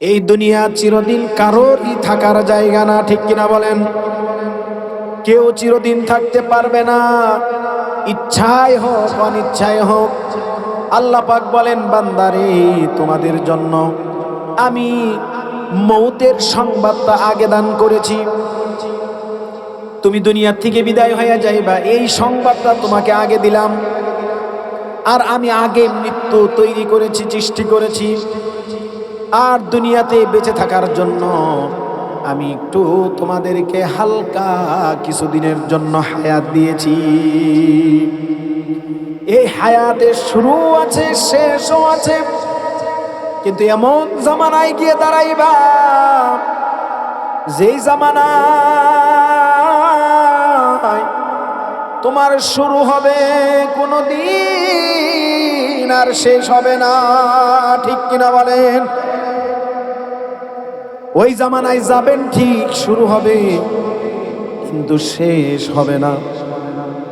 এই দুনিয়া চিরদিন কারোরই থাকার জায়গা না, ঠিক কিনা বলেন? কেউ চিরদিন থাকতে পারবে না, ইচ্ছায় হোক অনিচ্ছায় হোক। আল্লাহ পাক বলেন, বান্দারে তোমাদের জন্য আমি মৌতের সংবাদটা আগে দান করেছি। তুমি দুনিয়া থেকে বিদায় হয়ে যাইবা, এই সংবাদটা তোমাকে আগে দিলাম। আর আমি আগে মৃত্যু তৈরি করেছি, সৃষ্টি করেছি। আর দুনিয়াতে বেঁচে থাকার জন্য আমি একটু তোমাদেরকে হালকা কিছুদিনের জন্য হায়াত দিয়েছি। এই হায়াতের শুরু আছে, শেষও আছে। কিন্তু এমন জামানায় গিয়ে দাঁড়াইবা, যেই জামানায় তোমার শুরু হবে কোনদিন আর শেষ হবে না, ঠিক কিনা বলেন? ওই জামানায় যাবেন ঠিক, শুরু হবে কিন্তু শেষ হবে না।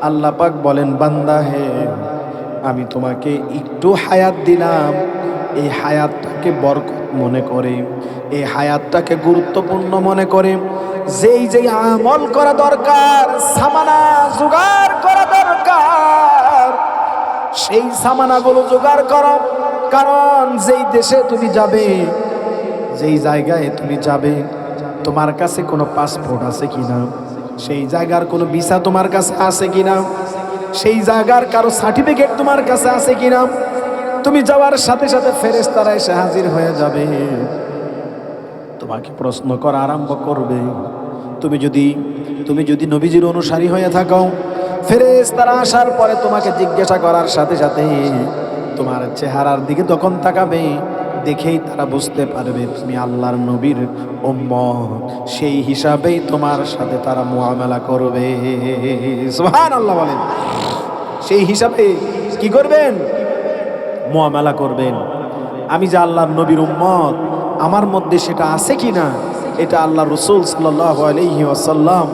আল্লাহ পাক বলেন, বান্দা হে, আমি তোমাকে একটু হায়াত দিলাম। এই হায়াতটাকে বরকত মনে করে, এই হায়াতটাকে গুরুত্বপূর্ণ মনে করে যেই যেই আমল করা দরকার, সামানা জোগাড় করা দরকার, সেই সামানাগুলো জোগাড় করো। কারণ যেই দেশে তুমি যাবে, যেই জায়গায় তুমি যাবে, তোমার কাছে কোনো পাসপোর্ট আছে কিনা, সেই জায়গার কোনো ভিসা তোমার কাছে আছে কিনা, সেই জায়গার কারো সার্টিফিকেট তোমার কাছে আছে কিনা, তুমি যাওয়ার সাথে সাথে ফেরেশতারা এসে হাজির হয়ে যাবে, তোমাকে প্রশ্ন করা আরম্ভ করবে। তুমি যদি নবীজির অনুসারী হয়ে থাকো, ফেরেশতারা আসার পরে তোমাকে জিজ্ঞাসা করার সাথে সাথে তোমার চেহারার দিকে তখন তাকাবে, দেখেই তারা বুঝতে পারবে তুমি আল্লাহর নবীর উম্মত। সেই হিসাবেই তোমার সাথে তারা মুআমালা করবে। সুবহানাল্লাহ বলেন। সেই হিসাবে কি করবেন? মুআমালা করবেন। আমি যে আল্লাহর নবীর উম্মত, আমার মধ্যে সেটা আছে কিনা, এটা আল্লাহ রাসূল সাল্লাল্লাহু আলাইহি ওয়াসাল্লাম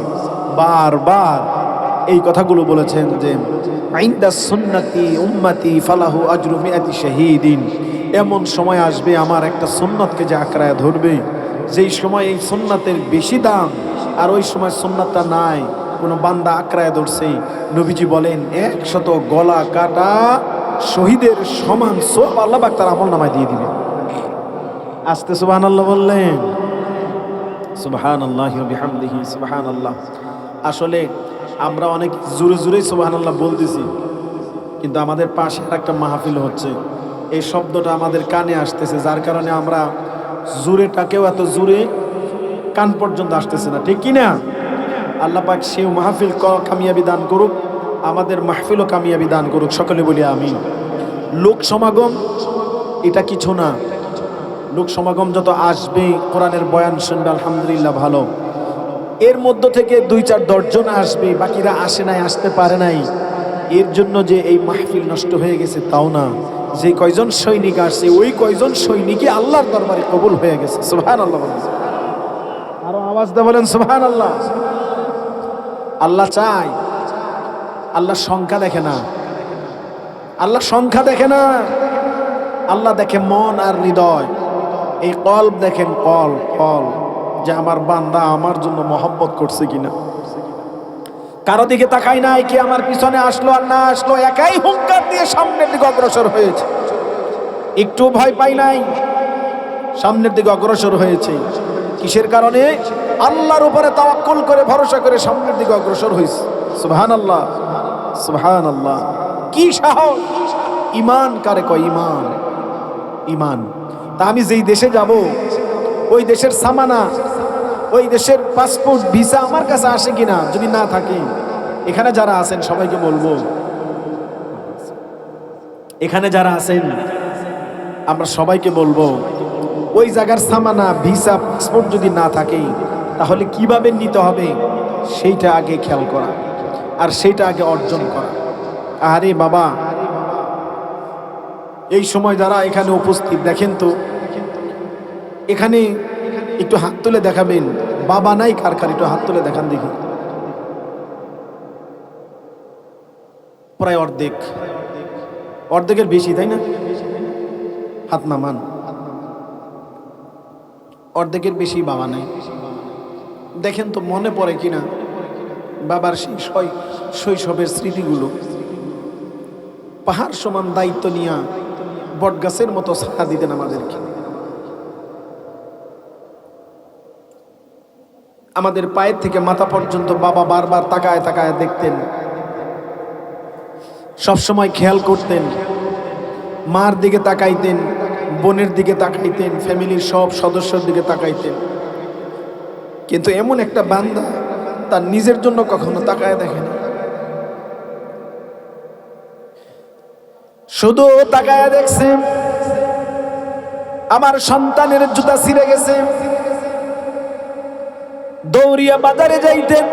বারবার এই কথাগুলো বলেছেন যে ইনদা সুন্নতি উম্মতি ফালাহু আজরু মিআতি শাহীদিন। এমন সময় আসবে আমার একটা সুন্নতকে যে আঁকড়ায় ধরবে, যেই সময় এই সুন্নতের বেশি দাম, আর ওই সময় সুন্নতটা নাই, কোনো বান্দা আঁকড়ায় ধরছে, নবীজি বলেন 100 গলা কাটা শহীদের সমান সওয়াব আল্লাহ পাক তার আমলনামায় দিয়ে দিবে। আস্তে সুবহানাল্লাহ বললেন। সুবহানাল্লাহি ওয়া বিহামদিহি সুবহানাল্লাহ। আসলে আমরা অনেক জোরে জোরে সুবহানাল্লাহ বলতেছি, কিন্তু আমাদের পাশে একটা মাহফিল হচ্ছে, এই শব্দটা আমাদের কানে আসতেছে, যার কারণে আমরা জোরেটাকেও এত জোরে কান পর্যন্ত আসতেছে না, ঠিক কিনা? আল্লাহ পাক সেই মাহফিল কামিয়াবি দান করুক, আমাদের মাহফিলও কামিয়াবি দান করুক, সকলে বলি আমিন। লোক সমাগম এটা কিছু না, লোক সমাগম যত আসবে, কোরআনের বয়ান শুনবে, আলহামদুলিল্লাহ ভালো। এর মধ্য থেকে 2-4-10 জন আসবে, বাকিরা আসে নাই, আসতে পারে নাই। এর জন্য যে এই মাহফিল নষ্ট হয়ে গেছে তাও না। যে কয়জন সৈনিক আসছে, ওই কয়জন সৈনিকই আল্লাহর দরবারে কবুল হয়ে গেছে। সুবহানাল্লাহ বলেন। আরো আওয়াজ দিয়ে বলেন সুবহানাল্লাহ। আল্লাহ চায়, আল্লাহ সংখ্যা দেখে না, আল্লাহ সংখ্যা দেখে না, আল্লাহ দেখে মন আর হৃদয়। এই কলব দেখেন, কল যে আমার বান্দা আমার জন্য মহব্বত করছে কিনা। কারো দিকে তাকাই নাই, কি আমার পিছনে আসলো আর না আসলো, একাই হুঙ্কার দিয়ে সামনের দিকে অগ্রসর হয়েছে, একটু ভয় পাই নাই, সামনের দিকে অগ্রসর হয়েছে। কিসের কারণে? আল্লাহর উপরে তাওয়াক্কুল করে, ভরসা করে সামনের দিকে অগ্রসর হয়েছে। সুবহানাল্লাহ সুবহানাল্লাহ। কি সাহস! ঈমান কারে কয়? ঈমান, ঈমান। তা আমি যেই দেশে যাব, ওই দেশের সামানা, ওই দেশের পাসপোর্ট ভিসা আমার কাছে আসে কিনা, যদি না থাকে, এখানে যারা আছেন সবাইকে বলবো, এখানে যারা আছেন আমরা সবাইকে বলবো, ওই জায়গার সামানা ভিসা পাসপোর্ট যদি না থাকে, তাহলে কিভাবে নিতে হবে সেইটা আগে খেয়াল করা, আর সেইটা আগে অর্জন করা। আরে বাবা, এই সময় যারা এখানে উপস্থিত, দেখেন তো এখানে একটু হাত তুলে দেখাবেন, বাবা নাই কার কার, একটু হাত তুলে দেখান দেখি। প্রায় অর্ধেকের বেশি, তাই না? হাত নামান। অর্ধেকের বেশি বাবা নাই। দেখেন তো মনে পড়ে কিনা বাবার সেই শৈশবের স্মৃতিগুলো। পাহাড় সমান দায়িত্ব নিয়ে বটগাছের মতো ছায়া দিতেন আমাদেরকে। আমাদের পায়ের থেকে মাথা পর্যন্ত বাবা বারবার তাকায় তাকায় দেখতেন, সবসময় খেয়াল করতেন, মার দিকে তাকাইতেন, বোনের দিকে তাকাইতেন, ফ্যামিলির সব সদস্যর দিকে তাকাইতেন। কিন্তু এমন একটা বান্দা তার নিজের জন্য কখনো তাকায় দেখেন, শুধু তাকায় দেখছে আমার সন্তানের জুতা ছিঁড়ে গেছে, দৌড়িয়া বাজারে যাইতেন,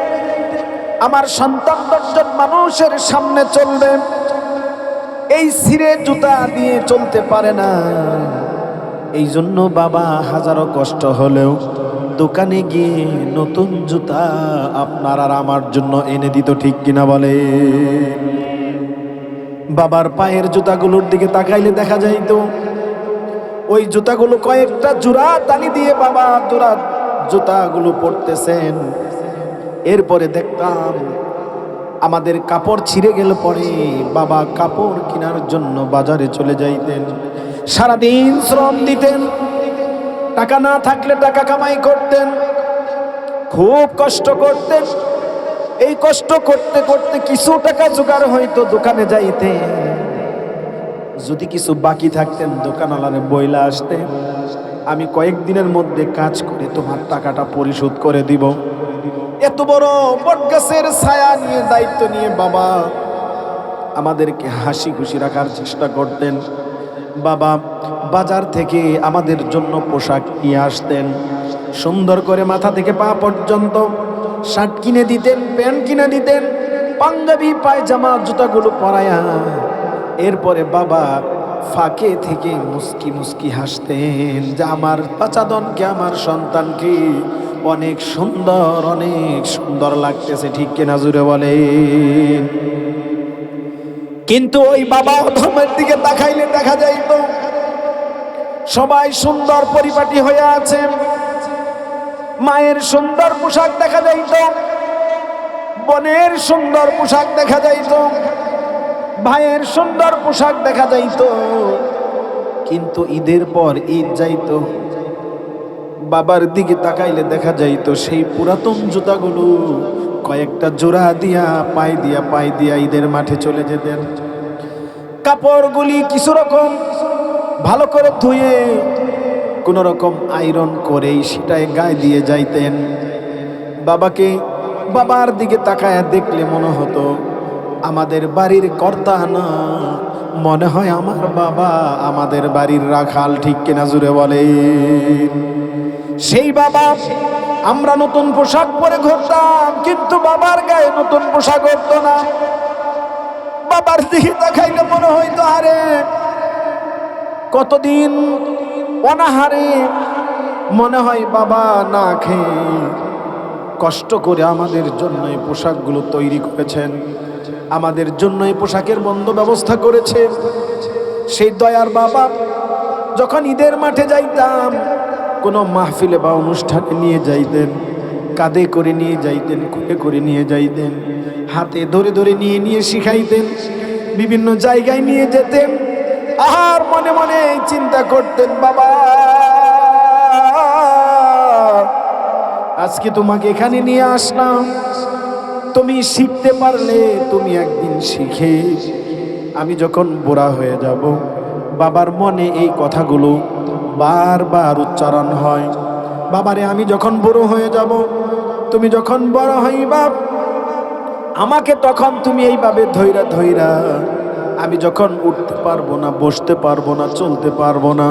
আমার সন্তান 10 জন মানুষের সামনে চলবে, এই ছিঁড়ে জুতা দিয়ে চলতে পারে না। এই জন্য বাবা হাজারো কষ্ট হলেও দোকানে গিয়ে নতুন জুতা আপনার আর আমার জন্য এনে দিত, ঠিক কিনা বলে? বাবার পায়ের জুতাগুলোর দিকে তাকাইলে দেখা যাইত ওই জুতাগুলো কয়েকটা জোড়া তালি দিয়ে বাবা জুতাগুলো পরতেছেন। এরপরে দেখতাম আমাদের কাপড় ছিঁড়ে গেল পরে বাবা কাপড় কেনার জন্য বাজারে চলে যাইতেন, সারাদিন শ্রম দিতেন, টাকা না থাকলে টাকা কামাই করতেন, খুব কষ্ট করতেন। এই কষ্ট করতে করতে কিছু টাকা জোগাড় হইতো, দোকানে যাইতে, যদি কিছু বাকি থাকতেন দোকানওয়ালারে বইলা আসতে, আমি কয়েকদিনের মধ্যে কাজ করে তোমার টাকাটা পরিশোধ করে দিব। এত বড় বটগাছের ছায়া নিয়ে দায়িত্ব নিয়ে বাবা আমাদেরকে হাসি খুশি রাখার চেষ্টা করতেন। বাবা বাজার থেকে আমাদের জন্য পোশাক নিয়ে আসতেন, সুন্দর করে মাথা থেকে পা পর্যন্ত শার্ট কিনে দিতেন, প্যান্ট কিনে দিতেন, পাঞ্জাবি পায়জামা জুতাগুলো পরায়া। এরপরে বাবা ফাঁকে থেকে মুস্কি মুস্কি হাসতেন যে আমার বাচ্চাদনকে, আমার সন্তানকে অনেক সুন্দর লাগতেছে, ঠিক কিনা জুড়ে বলেন? কিন্তু ওই বাবা অধমের দিকে তাকাইলে দেখা যাইত সবাই সুন্দর পরিপাটি হয়ে আছে, মায়ের সুন্দর পোশাক দেখা যাইত, বোনের সুন্দর পোশাক দেখা যাইত, ভাইয়ের সুন্দর পোশাক দেখা যাইত। কিন্তু ঈদের পর ঈদ যাইত, বাবার দিকে তাকাইলে দেখা যাইত সেই পুরাতন জুতাগুলো কয়েকটা জোড়া দিয়া পাই দিয়া ঈদের মাঠে চলে যেতেন। কাপড়গুলি কিছু রকম ভালো করে ধুয়ে কোন রকম আয়রন করেই সেটাই গায়ে দিয়ে যাইতেন। বাবার দিকে তাকায় দেখলে মনে হতো আমাদের বাড়ির কর্তা না, মনে হয় আমার বাবা আমাদের বাড়ির রাখাল, ঠিক কিনা জুড়ে বলে? সেই বাবা, আমরা নতুন পোশাক পরে ঘুরতাম, কিন্তু বাবার গায়ে নতুন পোশাক হতো না। বাবার দিকে তাকাইলে মনে হইতো আরে কতদিন অনাহারে, মনে হয় বাবা না খেয়ে কষ্ট করে আমাদের জন্য এই পোশাকগুলো তৈরি করেছেন, আমাদের জন্য এই পোশাকের বন্ধ ব্যবস্থা করেছে। সেই দয়ার বাবা যখন ঈদের মাঠে যাইতাম, কোনো মাহফিলে বা অনুষ্ঠানে নিয়ে যাইতেন, কাঁধে করে নিয়ে যাইতেন, কোলে করে নিয়ে যাইতেন, হাতে ধরে ধরে নিয়ে শিখাইতেন, বিভিন্ন জায়গায় নিয়ে যেতেন। আর মনে মনে চিন্তা করতেন, বাবা আজকে তোমাকে এখানে নিয়ে আসলাম, তুমি শিখতে পারলে তুমি একদিন শিখে আমি যখন বুড়া হয়ে যাব, বাবার মনে এই কথাগুলো বারবার উচ্চারণ হয়, বাবারে আমি যখন বুড়ো হয়ে যাব, তুমি যখন বড় হইবা, আমাকে তখন তুমি এইভাবে ধইরা আমি যখন উঠতে পারবো না, বসতে পারবো না, চলতে পারবো না,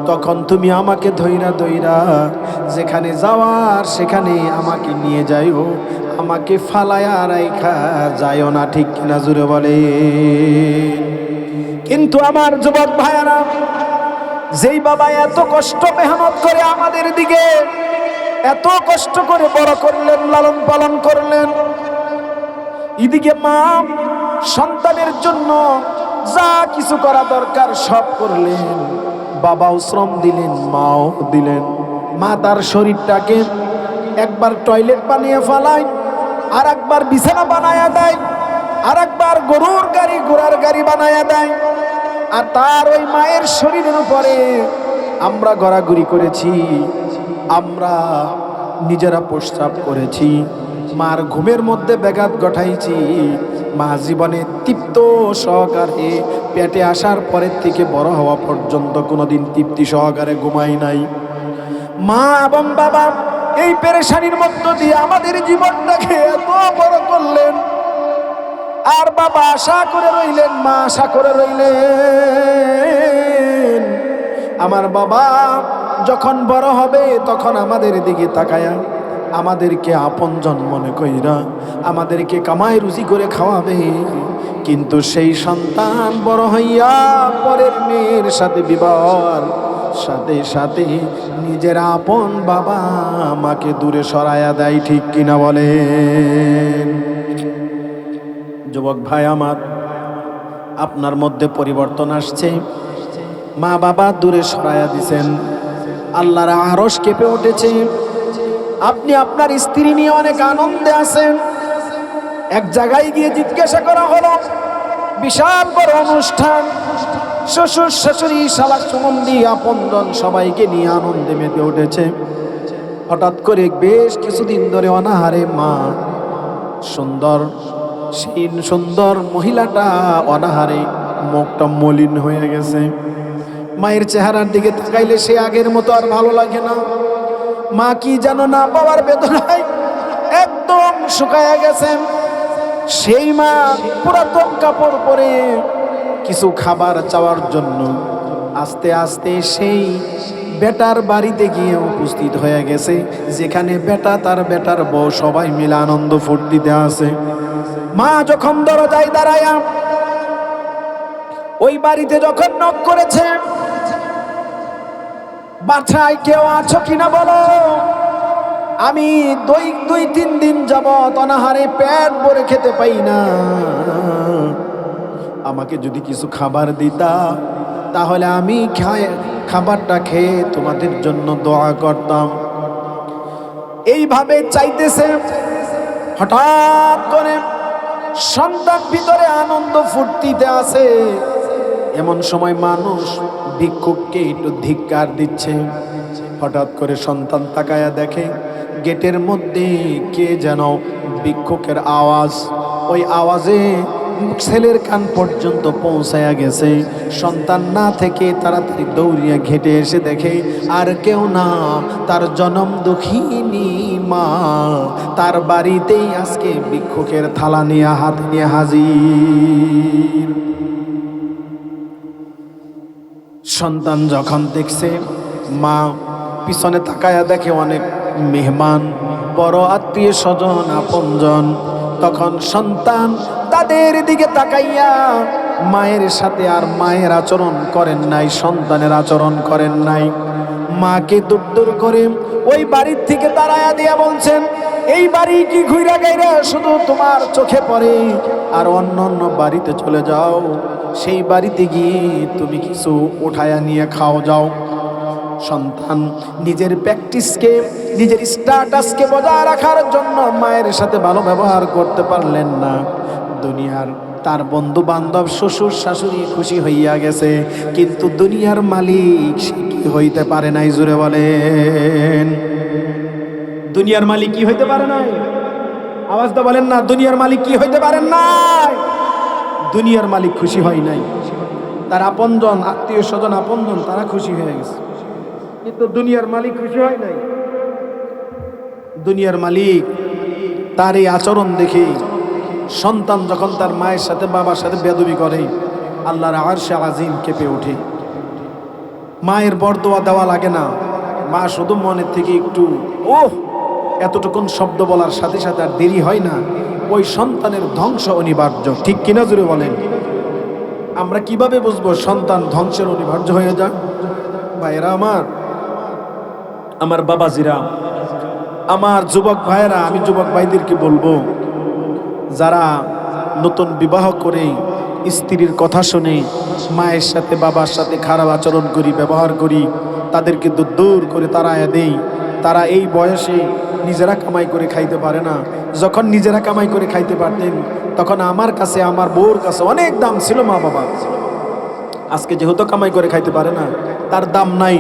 তখন তুমি আমাকে ধইরা যেখানে যাওয়ার সেখানে আমাকে নিয়ে যাইও, আমাকে ফালায়া রাইখা যাইও না, ঠিক কিনা জুড়ে বলে? কিন্তু আমার যুবক ভাইয়ারা, যেই বাবা এত কষ্ট মেহনত করে আমাদের দিকে এত কষ্ট করে বড় করলেন, লালন পালন করলেন, এদিকে মা সন্তানের জন্য যা কিছু করা দরকার সব করলেন, বাবাও শ্রম দিলেন, মাও দিলেন, মা তার শরীরটাকে একবার টয়লেট বানিয়ে ফেলায়, আর একবার বিছানা বানায়া দেয়, আর একবার গরুর গাড়ি ঘোড়ার গাড়ি বানায়া দেয়। আর তার ওই মায়ের শরীরের উপরে আমরা ঘোরাঘুরি করেছি, আমরা নিজেরা প্রস্রাব করেছি, মার ঘুমের মধ্যে ব্যাঘাত ঘটাইছি। মা জীবনে তৃপ্ত সহকারে পেটে আসার পরের থেকে বড় হওয়া পর্যন্ত কোনোদিন তৃপ্তি সহকারে ঘুমাই নাই। মা এবং বাবা এই পেরেশানির মধ্য দিয়ে আমাদের জীবনটাকে এত বড় করলেন, আর বাবা আশা করে রইলেন, মা আশা করে রইলেন আমার বাবা যখন বড় হবে তখন আমাদের দিকে তাকায়া আমাদেরকে আপনজন মনে কইরা আমাদেরকে কামাই রুজি করে খাওয়াবে। কিন্তু সেই সন্তান বড় হইয়া পরের মেয়ের সাথে বিবাহর সাথে সাথে নিজের আপন বাবা মাকে দূরে সরাইয়া দেয়। ঠিক কিনা বলেন? যুবক ভাই আমার, আপনার মধ্যে পরিবর্তন আসছে। মা বাবা দূরে সরাইয়া দিছেন, আল্লাহর আরশ কেঁপে উঠেছে। আপনি আপনার স্ত্রী নিয়ে অনেক আনন্দে আছেন। এক জায়গায় গিয়ে জিজ্ঞাসা করা হলো, বিশাল বড় অনুষ্ঠান, শ্বশুর শাশুড়ি শালা সুমন্দি আপনজন সবাইকে নিয়ে আনন্দে মেতে উঠেছে। হঠাৎ করে বেশ কিছুদিন ধরে অনাহারে মা, সুন্দর সেই সুন্দর মহিলাটা অনাহারে, মুখটা মলিন হয়ে গেছে। মায়ের চেহারার দিকে তাকাইলে সে আগের মতো আর ভালো লাগে না। মা কি জানো না পাওয়ার বেদনায় একদম শুকায়া গেছেন। সেই মা পুরাতন কাপড় পরে কিছু খাবার চাওয়ার জন্য আস্তে আস্তে সেই বেটার বাড়িতে গিয়ে উপস্থিত হয়ে গেছে, যেখানে বেটা তার বেটার বউ সবাই মিলে আনন্দ ফুর্তিতে আছে। মা যখন দরজায় দাঁড়ায়া ওই বাড়িতে যখন নক করেছে, বাছাই কেউ আছো কিনা বলো, আমি দুই তিন দিন যাবত অনাহারে পেট ভরে খেতে পাই না, আমাকে যদি কিছু খাবার দিতা তাহলে আমি খাবারটা খেয়ে তোমাদের জন্য দোয়া করতাম। এইভাবে চাইতেছে। হঠাৎ করে সন্তান ভিতরে আনন্দ ফুর্তিতে আছে, এমন সময় মানুষ ভিক্ষুককে একটু ধিক্কার দিচ্ছে। হঠাৎ করে সন্তান তাকায়া দেখে গেটের মধ্যে কে যেন ভিক্ষুকের আওয়াজ, ওই আওয়াজে ছেলের কান পর্যন্ত পৌঁছায়া গেছে। সন্তান না থেকে তাড়াতাড়ি দৌড়িয়ে ঘেটে এসে দেখে আর কেউ না, তার জনম দুঃখিনী মা তার বাড়িতেই আজকে ভিক্ষুকের থালা নিয়ে হাত নিয়ে হাজির। সন্তান যখন দেখছে মা পিছনে তাকায়া দেখে অনেক মেহমান, বড় আত্মীয় স্বজন আপনজন, তখন সন্তান তাদের দিকে তাকাইয়া মায়ের সাথে আর মায়ের আচরণ করেন নাই, সন্তানের আচরণ করেন নাই। মাকে দূর দূর করে ওই বাড়ির থেকে তাড়াইয়া দিয়া বলছেন, এই বাড়ি কি ঘুইরা গাইরা শুধু তোমার চোখে পড়ে, আর অন্য অন্য বাড়িতে চলে যাও, সেই বাড়িতে গিয়ে তুমি কিছু উঠায়া নিয়ে খাও যাও। সন্তান নিজের প্র্যাকটিসকে, নিজের স্ট্যাটাসকে বজায় রাখার জন্য মায়ের সাথে ভালো ব্যবহার করতে পারলেন না। দুনিয়ার তার বন্ধু বান্ধব শ্বশুর শাশুড়ি খুশি হইয়া গেছে, কিন্তু দুনিয়ার মালিক সে কি হইতে পারে নাই? জুড়ে বলেন, দুনিয়ার মালিক কি হইতে পারে নাই? আওয়াজটা বলেন না, দুনিয়ার মালিক কি হইতে পারেন নাই? দুনিয়ার মালিক খুশি হয় নাই, তার আপনজন আত্মীয় স্বজন আপনজন তারা খুশি হয়ে গেছে, কিন্তু দুনিয়ার মালিক খুশি হয় নাই। দুনিয়ার মালিক তার এই আচরণ দেখে সন্তান যখন তার মায়ের সাথে বাবার সাথে বেয়াদবি করে, আল্লাহর আরশে আজিম কেঁপে ওঠে। মায়ের বরদোয়া দেওয়া লাগে না, মা শুধু মনের থেকে একটু এতটুকুন শব্দ বলার সাথে সাথে আর দেরি হয় না, ওই সন্তানের ধ্বংস অনিবার্য। ঠিক কিনা জুড়ে বলেন? আমরা কিভাবে বুঝবো সন্তান ধ্বংসের অনিবার্য হয়ে যায়? ভাইয়েরা আমার বাবাজিরা, আমার যুবক ভাইয়েরা, আমি যুবক ভাইদেরকে বলবো, যারা নতুন বিবাহ করে স্ত্রীর কথা শুনে মায়ের সাথে বাবার সাথে খারাপ আচরণ করি, ব্যবহার করি, তাদেরকে দূর করে তাড়ায়া দেই। তারা এই বয়সে নিজেরা কামাই করে খাইতে পারে না। যখন নিজেরা কামাই করে খাইতে পারতেন তখন আমার কাছে, আমার বউর কাছে অনেক দাম ছিল মা বাবা। আজকে যেহেতু কামাই করে খাইতে পারে না, তার দাম নাই।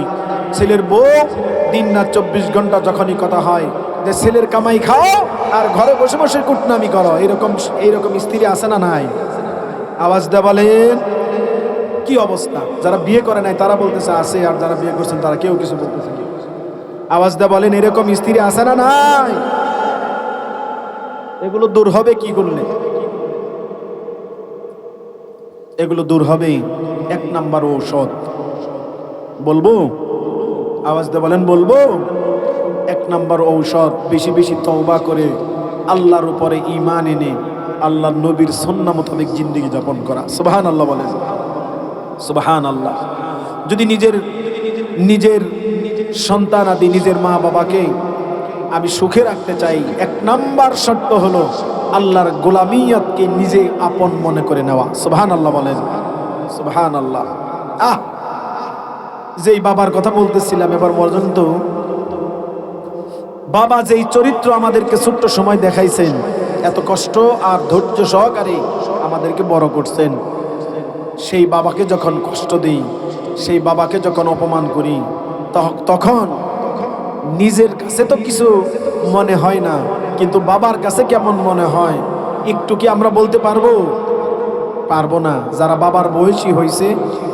ছেলের বউ দিন না 24 ঘন্টা যখনই কথা হয় যে ছেলের কামাই খাও আর ঘরে বসে বসে কুটনামি করো, এইরকম স্ত্রী আছে না নাই? আওয়াজ দেয়া বলেন কি অবস্থা? যারা বিয়ে করে নাই তারা বলতেছে আছে, আর যারা বিয়ে করছেন তারা কেউ কিছু বলতেছে না। আওয়াজ দেয়া বলেন এরকম স্ত্রী আছে না নাই? এগুলো দূর হবে কি করলে? এগুলো দূর হবে এক নাম্বার ঔষধ। বলবো? আওয়াজ দিয়ে বলেন বলবো? এক নাম্বার ঔষধ, বেশি বেশি তওবা করে আল্লাহর উপরে ঈমান এনে আল্লাহর নবীর সুন্নাহ মোতাবেক জিন্দেগি যাপন করা। সুবহানাল্লাহ বলেন, সুবহানাল্লাহ। যদি নিজের সন্তান আদি নিজের মা বাবাকে আমি সুখে রাখতে চাই, এক নাম্বার শর্ত হলো আল্লাহর গোলামিয়তকে নিজে আপন মনে করে নেওয়া। সুবহানাল্লাহ বলেন, সুবহানাল্লাহ। যেই বাবার কথা বলতেছিলাম এবার পর্যন্ত, বাবা যেই চরিত্র আমাদেরকে ছোট্ট সময় দেখাইছেন, এত কষ্ট আর ধৈর্য সহকারে আমাদেরকে বড় করছেন, সেই বাবাকে যখন কষ্ট দিই, সেই বাবাকে যখন অপমান করি, তখন নিজের কাছে তো কিছু মনে হয় না, কিন্তু বাবার কাছে কেমন মনে হয় একটু কি আমরা বলতে পারবো? পারবো না। যারা বাবার বয়সী হয়েছে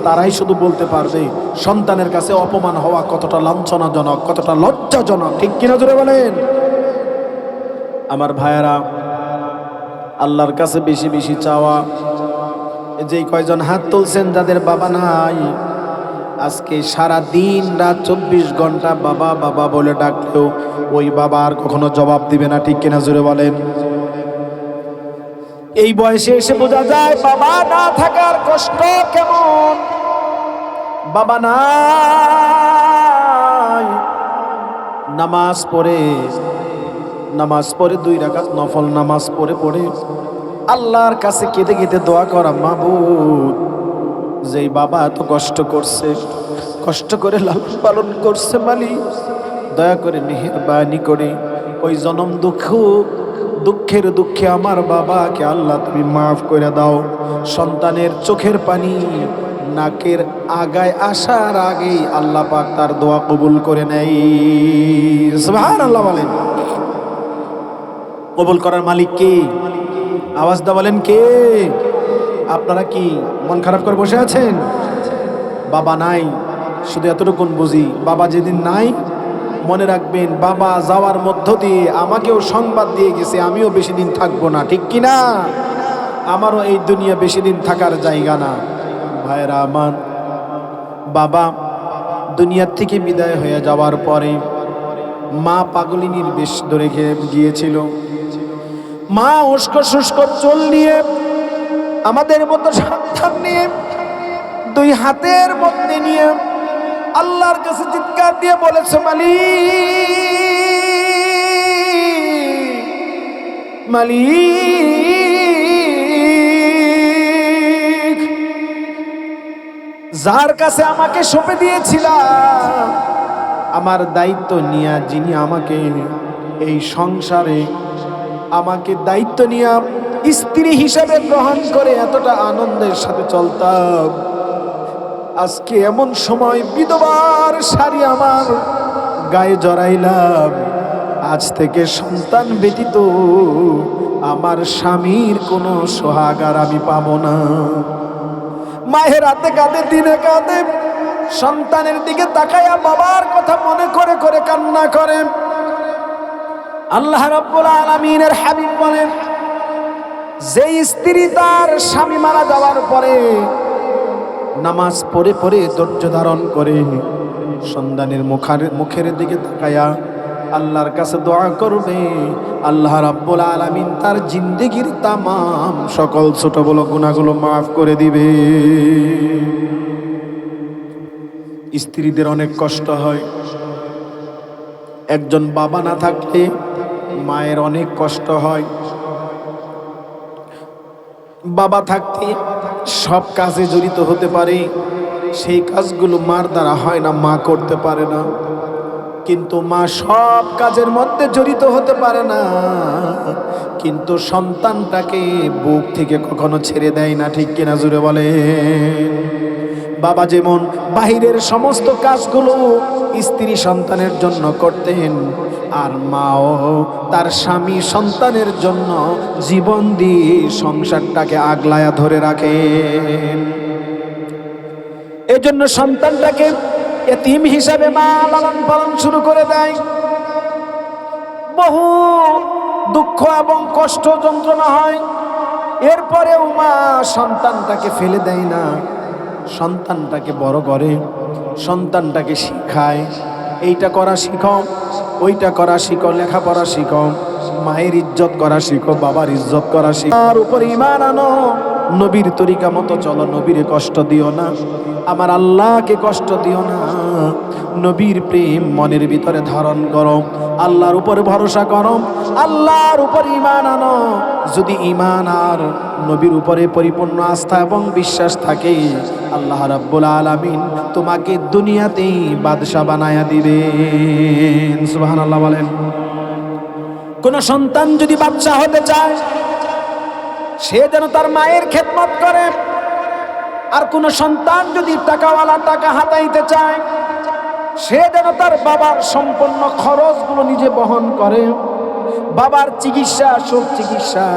তারাই শুধু বলতে পারবে সন্তানের কাছে অপমান হওয়া কতটা লাঞ্ছনাজনক, কতটা লজ্জাজনক। ঠিক কিনা জোরে বলেন? আমার ভাইয়েরা, আল্লাহর কাছে বেশি বেশি চাওয়া। যেই কয়জন হাত তুলছেন যাদের বাবা নাই, আজকে সারা দিন রাত 24 ঘন্টা বাবা বাবা বলে ডাকলেও ওই বাবা আর কখনো জবাব দিবে না। ঠিক কিনা জোরে বলেন? এই বয়সে এসে বোঝা যায় বাবা না থাকার কষ্ট কেমন। বাবা নাই, নামাজ পড়ে 2 রাকাত নফল নামাজ পড়ে আল্লাহর কাছে কেঁদে কেঁদে দোয়া করা, মাবুদ যেই বাবা এত কষ্ট করছে, কষ্ট করে লালন পালন করছে, মালিক দয়া করে মেহেরবানি করে ওই জনম দুঃখের দুঃখে আমার বাবাকে আল্লাহ তুমি মাফ করে দাও। সন্তানের চোখের পানি নাকের আগায় আসার আগেই আল্লাহ পাক তার দোয়া কবুল করে নেয়। সুবহানাল্লাহ বলেন। কবুল করার মালিক কে? আওয়াজ দা বলেন কে? আপনারা কি মন খারাপ করে বসে আছেন? বাবা নাই, শুধু এতটুকু বুঝি, বাবা যেদিন নাই মনে রাখবেন বাবা যাওয়ার মধ্য দিয়ে আমাকেও সংবাদ দিয়ে গেছে আমিও বেশি দিন থাকবো না। ঠিক কিনা? আমারও এই দুনিয়া বেশি দিন থাকার জায়গা না। ভাইরা আমার, বাবা দুনিয়ার থেকে বিদায় হয়ে যাওয়ার পরে মা পাগলিনীর বেশ ধরে গিয়েছিল। মা উস্ক শুষ্ক চুল নিয়ে আমাদের মতো সন্তান নিয়ে 2 হাতের মধ্যে নিয়ে আল্লাহর কাছে চিৎকার দিয়ে বলেছে, মালিক যার কাছে আমাকে সঁপে দিয়েছিলাম, আমার দায়িত্ব নিয়ে যিনি আমাকে এই সংসারে আমাকে দায়িত্ব নিয়ে স্ত্রী হিসাবে গ্রহণ করে এতটা আনন্দের সাথে চলতাম, আজকে এমন সময় বিধবার শাড়ি আমার গায়ে জড়াইলাম, আজ থেকে সন্তান ব্যতীত আমার স্বামীর কোনো সোহাগার আমি পাবো না। মায়ের হাতে কাঁদে, দিনে কাঁদে, সন্তানের দিকে তাকায়া বাবার কথা মনে করে করে কান্না করে। আল্লাহ রাব্বুল আলামিনের হাবিব বলেন, যে স্ত্রী তার স্বামী মারা যাওয়ার পরে নামাজ পড়ে পড়ে ধৈর্য ধারণ করে সন্তানের মুখের দিকে তাকায়া আল্লাহর কাছে দোয়া করবে, আল্লাহ রাব্বুল আলামিন তার জিন্দেগির তামাম সকল ছোট বড় গুনাহগুলো মাফ করে দিবে। স্ত্রীদের অনেক কষ্ট হয়। একজন বাবা না থাকলে মায়ের অনেক কষ্ট হয়। বাবা থাকতে সব কাজে জড়িত হতে পারে, সেই কাজগুলো মার দ্বারা হয় না, মা করতে পারে না। কিন্তু মা সব কাজের মধ্যে জড়িত হতে পারে না, কিন্তু সন্তানটাকে বুক থেকে কখনো ছেড়ে দেয় না, ঠিক কিনা জুড়ে বলে। বাবা যেমন বাহিরের সমস্ত কাজগুলো স্ত্রী সন্তানের জন্য করতেন, আর মাও তার স্বামী সন্তানের জন্য জীবন দিয়ে সংসারটাকে আগলায়া ধরে রাখেন। এজন্য সন্তানটাকে এতিম হিসাবে মা লালন পালন শুরু করে দেয়। বহু দুঃখ এবং কষ্ট যন্ত্রণা হয়, এরপরেও মা সন্তানটাকে ফেলে দেয় না, সন্তানটাকে বড় করে, সন্তানটাকে শিখায়, এইটা করা শিখো, ওইটা করা শিখো, লেখাপড়া শিখো, মায়ের ইজ্জত করা শিখো, বাবার ইজ্জত করা শিখো, তার উপর ঈমান আনো, নবীর তরিকা মতো চলো, নবীরে কষ্ট দিও না, আমার আল্লাহকে কষ্ট দিও না, নবীর প্রেম মনের ভিতরে ধারণ করো, আল্লাহর উপরে ভরসা করো, আল্লাহর উপর ঈমান আনো। যদি ঈমান আর নবীর উপরে পরিপূর্ণ আস্থা এবং বিশ্বাস থাকে, আল্লাহ রাব্বুল আলামিন তোমাকে দুনিয়াতেই বাদশা বানায়া দিবেন। সুবহানাল্লাহ বলেন। কোন সন্তান যদি বাদশা হতে চায়, সে যেন তার মায়ের খেদমত করে। আর কোন সন্তান যদি টাকাওয়ালা, টাকা হাতাইতে চায়, সে যেন তার বাবার সম্পূর্ণ খরচগুলো নিজে বহন করে। বাবার চিকিৎসা, সুখ চিকিৎসা,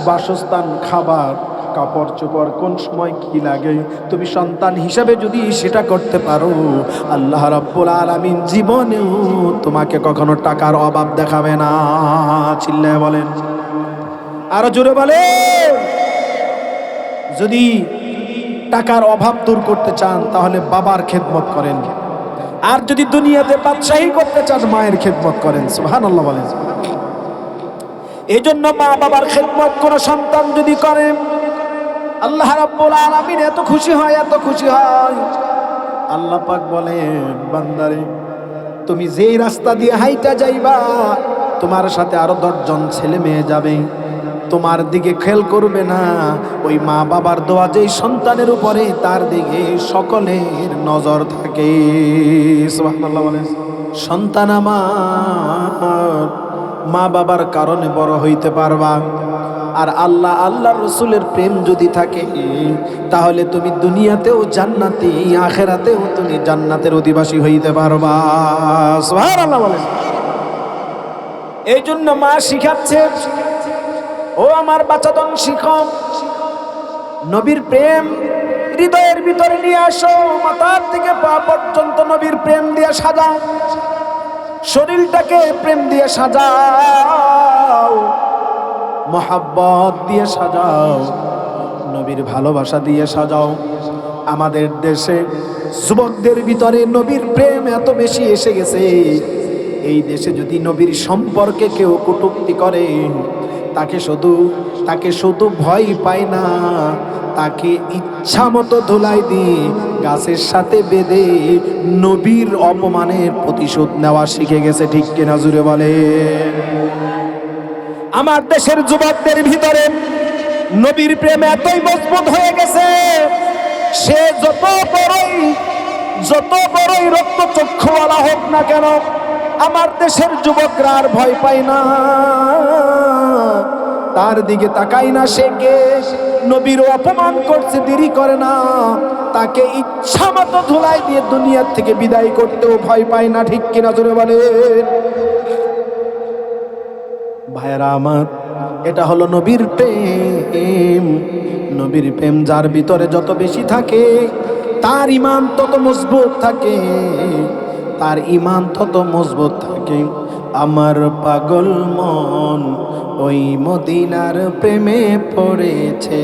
বাসস্থান, খাবার, কাপড় চোপড়, কোন সময় কি লাগে, তুমি সন্তান হিসাবে যদি সেটা করতে পারো, আল্লাহ রাব্বুল আলামিন জীবনেও তোমাকে কখনো টাকার অভাব দেখাবে না। চিল্লায় বলেন, আরো জোরে বলেন। যদি টাকার অভাব দূর করতে চান, তাহলে বাবার খেদমত করেন। আর যদি দুনিয়াতে বাদশাহী করতে চান, মায়ের খেদমত করেন। সুবহানাল্লাহ বলেন। এই জন্য মা বাবার খেদমত কোন সন্তান যদি করে, আল্লাহ রাব্বুল আলামিন এত খুশি হয়, এত খুশি হয়। আল্লাহ পাক বলেন, বান্দারে তুমি যেই রাস্তা দিয়ে হাইটা যাইবা, তোমার সাথে আরো 10 জন ছেলে মেয়ে যাবে, তোমার দিকে খেয়াল করবে না। ওই মা বাবার দোয়া যেই সন্তানের উপরে, তার দিকে সকলের নজর থাকে। সুবহানাল্লাহ বলেন। সন্তান আমার মা বাবার কারণে বড় হইতে পারবা। আর আল্লাহ, আল্লাহর রাসূলের প্রেম যদি থাকে, তাহলে তুমি দুনিয়াতেও জান্নাতি, আখিরাতেও তুমি জান্নাতের অধিবাসী হইতে পারবা। সুবহানাল্লাহ বলেন। এই জন্য মা শিখাচ্ছে, ও আমার বাচ্চাদন, শিখো, নবীর প্রেম হৃদয়ের ভিতরে নিয়ে আসো। মাথার থেকে পা পর্যন্ত নবীর প্রেম দিয়ে সাজাও, শরীরটাকে প্রেম দিয়ে সাজাও, মহাব্বত দিয়ে সাজাও, নবীর ভালোবাসা দিয়ে সাজাও। আমাদের দেশে যুবকদের ভিতরে নবীর প্রেম এত বেশি এসে গেছে, এই দেশে যদি নবীর সম্পর্কে কেউ কটূক্তি করে, তাকে শুধু ভয় পায় না, তাকে ইচ্ছা মতো ধুলাই দিয়ে গাছের সাথে বেঁধে নবীর অপমানের প্রতিশোধ নেওয়া শিখে গেছে। ঠিক কিনা জুড়ে বলে। আমার দেশের যুবকদের ভিতরে নবীর প্রেম এতই মজবুত হয়ে গেছে, সে যত বড়ই রক্তচক্ষুওয়ালা হোক না কেন, আমার দেশের যুবকরা আর ভয় পায় না, তার দিকে তাকাই না। সে কে? নবীর অপমান করছে, দেরি করে না, তাকে ইচ্ছা মতো ধুলাই দিয়ে দুনিয়ার থেকে বিদায় করতেও ভয় পায় না। ঠিক কিনা জোরে বলেন। ভাইরা আমার, এটা হলো নবীর প্রেম। নবীর প্রেম যার ভিতরে যত বেশি থাকে, তার ঈমান তত মজবুত থাকে, তার ঈমান তত মজবুত থাকে। আমার পাগল মন ওই মদিনার প্রেমে পড়েছে,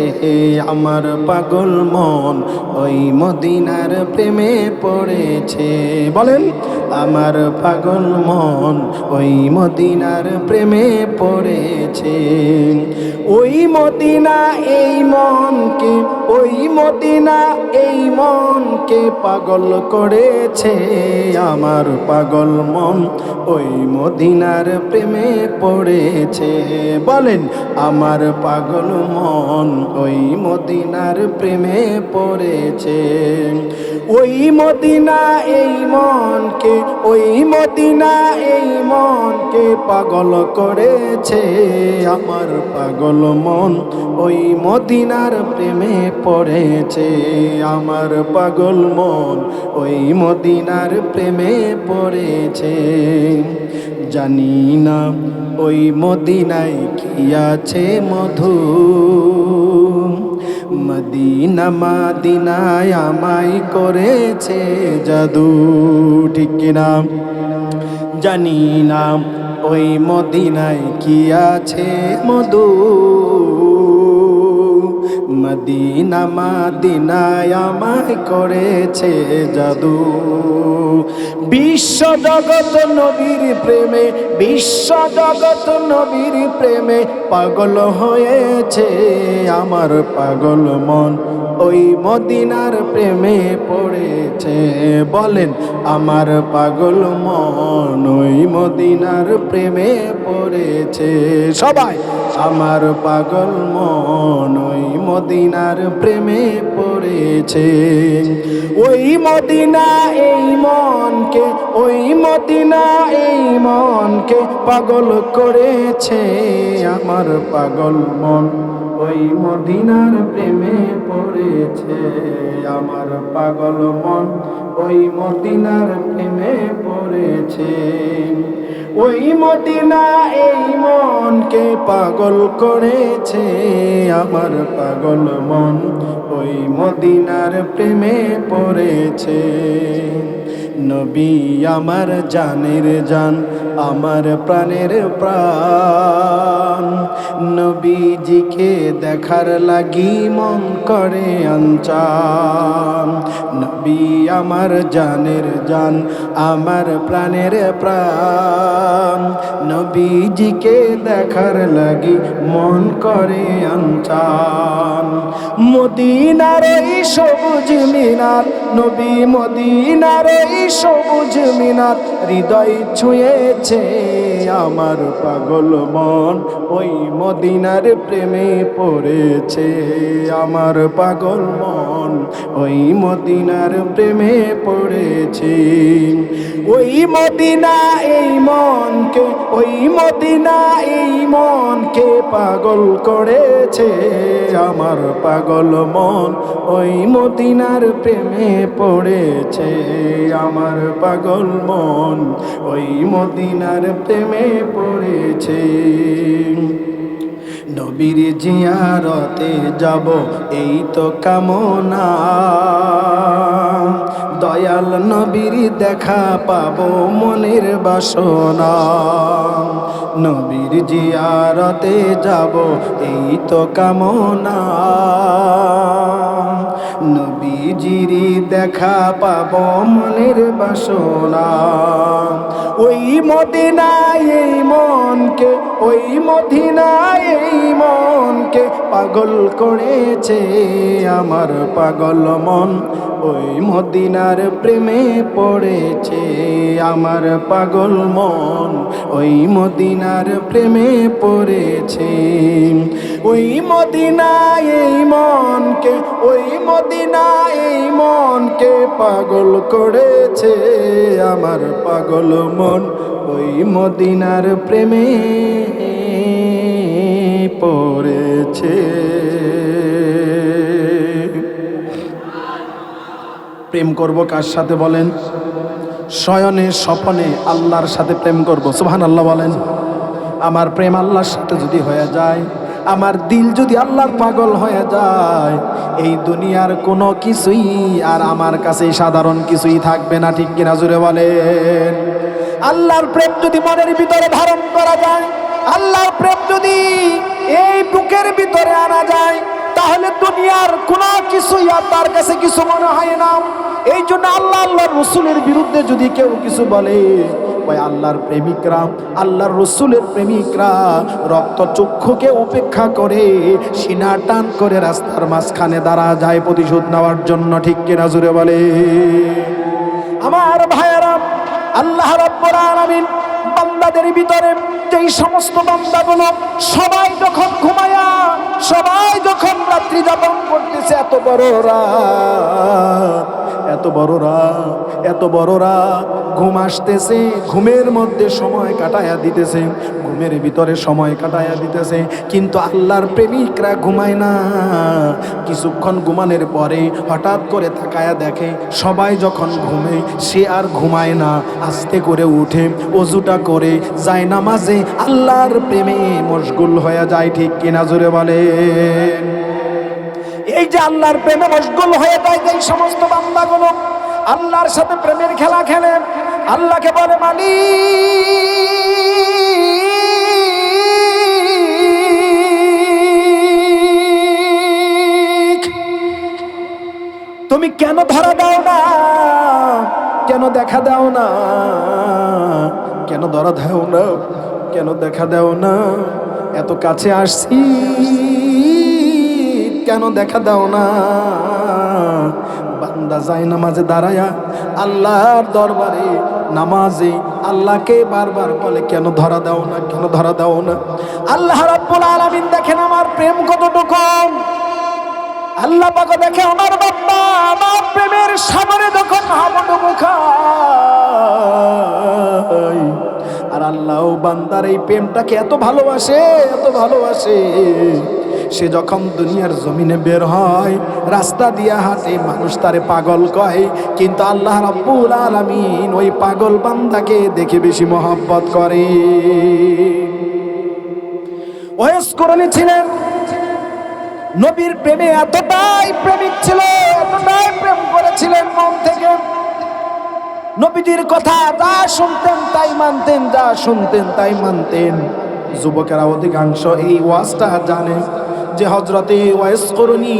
আমার পাগল মন ওই মদিনার প্রেমে পড়েছে। বলেন, আমার পাগল মন ওই মদিনার প্রেমে পড়েছে। ওই মদিনা এই মনকে, ওই মদিনা এই মনকে পাগল করেছে। আমার পাগল মন ওই মদিনার প্রেমে পড়েছে। বলেন, আমার পাগল মন ওই মদিনার প্রেমে পড়েছে। ওই মদিনা এই মনকে, ওই মদিনা এই মনকে পাগল করেছে। আমার পাগল মন ওই মদিনার প্রেমে পড়েছে। আমার পাগল মন ওই মদিনার প্রেমে পড়েছে। জানি না ওই মদিনায় কি আছে মধু, মদিনা মাদিনায় আমায় করেছে জাদু। ঠিক কিনা? জানি না ওই মদিনায় কি আছে মধু, মদিনা মাদিনায় আমায় করেছে জাদু। বিশ্ব জগৎ নবীর প্রেমে, বিশ্ব জগৎ নবীর প্রেমে পাগল হয়েছে। আমার পাগল মন ওই মদিনার প্রেমে পড়েছে। বলেন, আমার পাগল মন ওই মদিনার প্রেমে পড়েছে। সবাই, আমার পাগল মন ওই মদিনার প্রেমে পড়েছে। ওই মদিনা এই মনকে, ওই মদিনা এই মনকে পাগল করেছে। আমার পাগল মন ওই মদিনার প্রেমে পড়েছে। আমার পাগল মন ওই মদিনার প্রেমে পড়েছে। ওই মদিনা এই মনকে পাগল করেছে। আমার পাগল মন ওই মদিনার প্রেমে পড়েছে। নবী আমার জানের জান, আমার প্রাণের প্রাণ, নবীজিকে দেখার লাগি মন করে আনচান। নবী আমার জানের জান, আমার প্রাণের প্রাণ, নবীজিকে দেখার লাগি মন করে আনচান। মদিনার এই সবুজ মিনার, নবী মদিনার এই সবুজ মিনার হৃদয় ছুঁয়েছে। আমার পাগল মন ওই মদিনার প্রেমে পড়েছে। আমার পাগল মন ওই মদিনার প্রেমে পড়েছে। ওই মদিনা এই মনকে, ওই মদিনা এই মনকে পাগল করেছে। আমার পাগল মন ওই মদিনার প্রেমে পড়েছে। আমার পাগল মন ওই মদিনার প্রেমে পড়েছে। নবীর জিয়ারতে যাব এই তো কামনা, দয়াল নবীর দেখা পাবো মনের বাসনা। নবীর জিয়ারতে যাব এই তো কামনা, নবীজিরি দেখা পাবো মনের বাসনা। ওই মদিনায় এই মনকে, ওই মদিনায় এই মনকে পাগল করেছে। আমার পাগল মন ওই মদিনার প্রেমে পড়েছে। আমার পাগল মন ওই মদিনার প্রেমে পড়েছে। ওই মদিনায় এই মনকে, ওই মদিনায় এই মনকে পাগল করেছে। আমার পাগল মন ওই মদিনার প্রেমে পড়েছে। প্রেম করব কার সাথে বলেন? শয়নে স্বপনে আল্লাহর সাথে প্রেম করব। সুবহানাল্লাহ বলেন। আমার প্রেম আল্লাহর সাথে যদি হয়ে যায়, আমার দিল যদি আল্লাহর পাগল হয়ে যায়, এই দুনিয়ার কোনো কিছুই আর আমার কাছে সাধারণ কিছুই থাকবে না। ঠিক কিনা জোরে বলেন? আল্লাহর প্রেম যদি মনের ভিতরে ধারণ করা যায়, আল্লাহর প্রেম যদি এই বুকের ভিতরে আনা যায়, তাহলে দুনিয়ার কোনো কিছুই আর তার কাছে কিছু মনে হয় না। এই জন্য আল্লাহ আল্লাহর রসুলের বিরুদ্ধে যদি কেউ কিছু বলে, ওই আল্লাহর প্রেমিকরা, আল্লাহর রসুলের প্রেমিকরা রক্ত চক্ষুকে উপেক্ষা করে সিনা টান করে রাস্তার মাঝখানে দাঁড়া যায় প্রতিশোধ নেওয়ার জন্য। ঠিক কিনা জুড়ে বলে? আমার ভাইয়েরা, আল্লাহ রাব্বুল আলামিন বান্দাদের ভিতরে যেই সমস্ত বান্দাগুলো সবাই যখন ঘুমায়া, সবাই যখন রাত্রি যাপন করতেছে, এত বড় রাত, এত বড় রাত, এত বড় রাত, ঘুম আসতেছে, ঘুমের মধ্যে সময় কাটায়া দিতেছে, ঘুমের ভিতরে সময় কাটায়া দিতেছে, কিন্তু আল্লাহর প্রেমিকরা ঘুমায় না। কিছুক্ষণ ঘুমানোর পরে হঠাৎ করে তাকায়া দেখে সবাই যখন ঘুমে, সে আর ঘুমায় না, আস্তে করে উঠে ওযুটা করে যায় নামাজে আল্লাহর প্রেমে মশগুল হয়ে যায়। ঠিক কিনা জোরে বলে? এই যে আল্লাহর প্রেমে মশগুল হয়ে যায় এই সমস্ত বান্দাগুলো আল্লাহর সাথে প্রেমের খেলা খেলে, আল্লাহকে বলে মালিক তুমি কেন ধরা দাও না, কেন দেখা দাও না, কেন ধরা দাও না, কেন দেখা দাও না, এত কাছে আসছি কেন দেখা দাও না। বান্দা যায় নামাজে দাঁড়ায়া আল্লাহর দরবারে নামাজে আল্লাহকে বারবার বলে কেন ধরা দাও না, কেন ধরা দাও না। আল্লাহ রাব্বুল আলামিন দেখেন আমার প্রেম কতটুকু, আল্লাহ পাক দেখে আমার বান্দা আমার প্রেমের সামনে যখন হাবুডুবু খায়, আর আল্লাহ বান্দার এই প্রেমটাকে এত ভালোবাসে, এত ভালোবাসে, সে যখন দুনিয়ার জমিনে বের হয়, রাস্তা দিয়ে হাঁটে, মানুষ তারে পাগল কয়, কিন্তু আল্লাহ রাব্বুল আলামিন ওই পাগল বান্দাকে দেখে বেশি মহব্বত করে। ওয়াইস করণী ছিলেন নবীর প্রেমে এতটাই প্রেমিক ছিল, এতটাই প্রেম করেছিলেন মন থেকে, নবীজির কথা যা শুনতেন তাই মানতেন, যা শুনতেন তাই মানতেন। যুবকেরা অধিকাংশ এই ওয়াজটা জানে যে হযরতে ওয়াইস করণী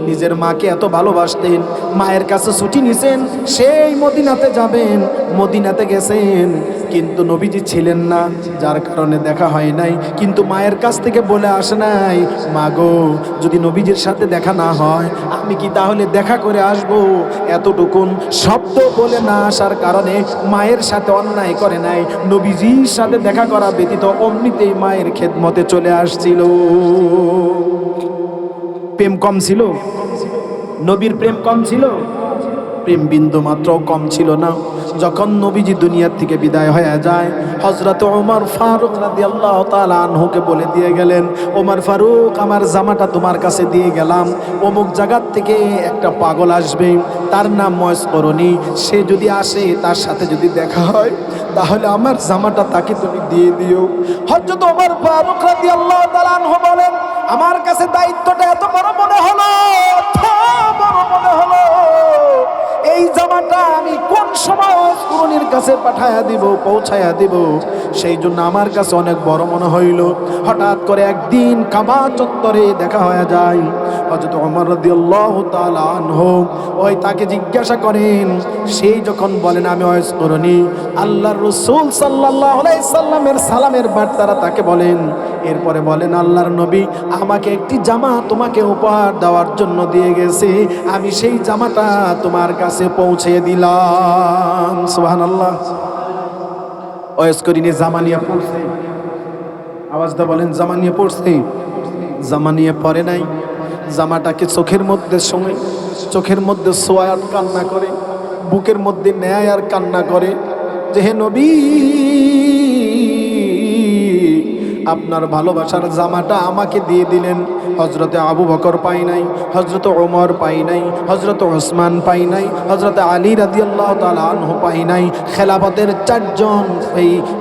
নিজের মাকে এত ভালোবাসতেন, মায়ের কাছে ছুটি নিছেন, সেই মদিনাতে যাবেন, মদিনাতে গেছেন, কিন্তু নবীজি ছিলেন না, যার কারণে দেখা হয় নাই। কিন্তু মায়ের কাছ থেকে বলে আসে নাই, মা গো যদি নবীজির সাথে দেখা না হয় আমি কি তাহলে দেখা করে আসব? এতটুকুন শব্দ বলে না আসার কারণে মায়ের সাথে অন্যায় করে নাই, নবীজির সাথে দেখা করা ব্যতীত অমনিতেই মায়ের খেদমতে চলে আসছিল। প্রেম কম ছিল? নবীর প্রেম কম ছিল? প্রেম বিন্দু মাত্র কম ছিল না। যখন নবীজি দুনিয়ার থেকে বিদায় হয়ে যায়, হযরত ওমর ফারুক রাদিয়াল্লাহু তাআলা আনহুকে বলে দিয়ে গেলেন, ওমর ফারুক আমার জামাটা তোমার কাছে দিয়ে গেলাম, অমুক জায়গার থেকে একটা পাগল আসবে, তার নাম ওয়াইস করণী, সে যদি আসে তার সাথে যদি দেখা হয় তাহলে আমার জামাটা তাকে তুমি দিয়ে দিও। হযরত ওমর ফারুক রাদিয়াল্লাহু তাআলা আনহু বলেন, আমার কাছে দায়িত্বটা এত বড় মনে হলো, এত বড় মনে হলো, এই জামাটা আমি কোন সময় করণীর কাছে পাঠায়া দিব, পৌঁছায়া দিব, সেই জন্য আমার কাছে অনেক বড় মনে হইল। হঠাৎ করে একদিন কাবা চত্বরে দেখা হয়ে যায়, হযরত ওমর রাদিয়াল্লাহু তাআলা আনহু ওই তাকে জিজ্ঞাসা করেন, সেই যখন বলেন আমি ওয়াইস করণী, আল্লাহর রাসূল সাল্লাল্লাহু আলাইহি সাল্লামের সালামের বার্তারা তাকে বলেন, এরপরে বলেন আল্লাহর নবী আমাকে একটি জামা তোমাকে উপহার দেওয়ার জন্য দিয়ে গেছে, আমি সেই জামাটা তোমার কাছে পৌঁছে দিলাম। সুবহানাল্লাহ। ওয়াইস করণী জামা নিয়ে পড়ছে, আওয়াজটা বলেন, জামা নিয়ে পড়ছে? জামা নিয়ে পড়ে নাই, জামাটাকে চোখের মধ্যে সময়, চোখের মধ্যে সোয়া আর কান্না করে, বুকের মধ্যে নেয় আর কান্না করে যে হে নবী আপনার ভালোবাসার জামাটা আমাকে দিয়ে দিলেন। হযরতে আবু বকর পাই নাই, হযরত ওমর পাই নাই, হযরত ওসমান পাই নাই, হযরত আলী রাদিয়াল্লাহু তাআলা আনহু পাই নাই। খেলাফতের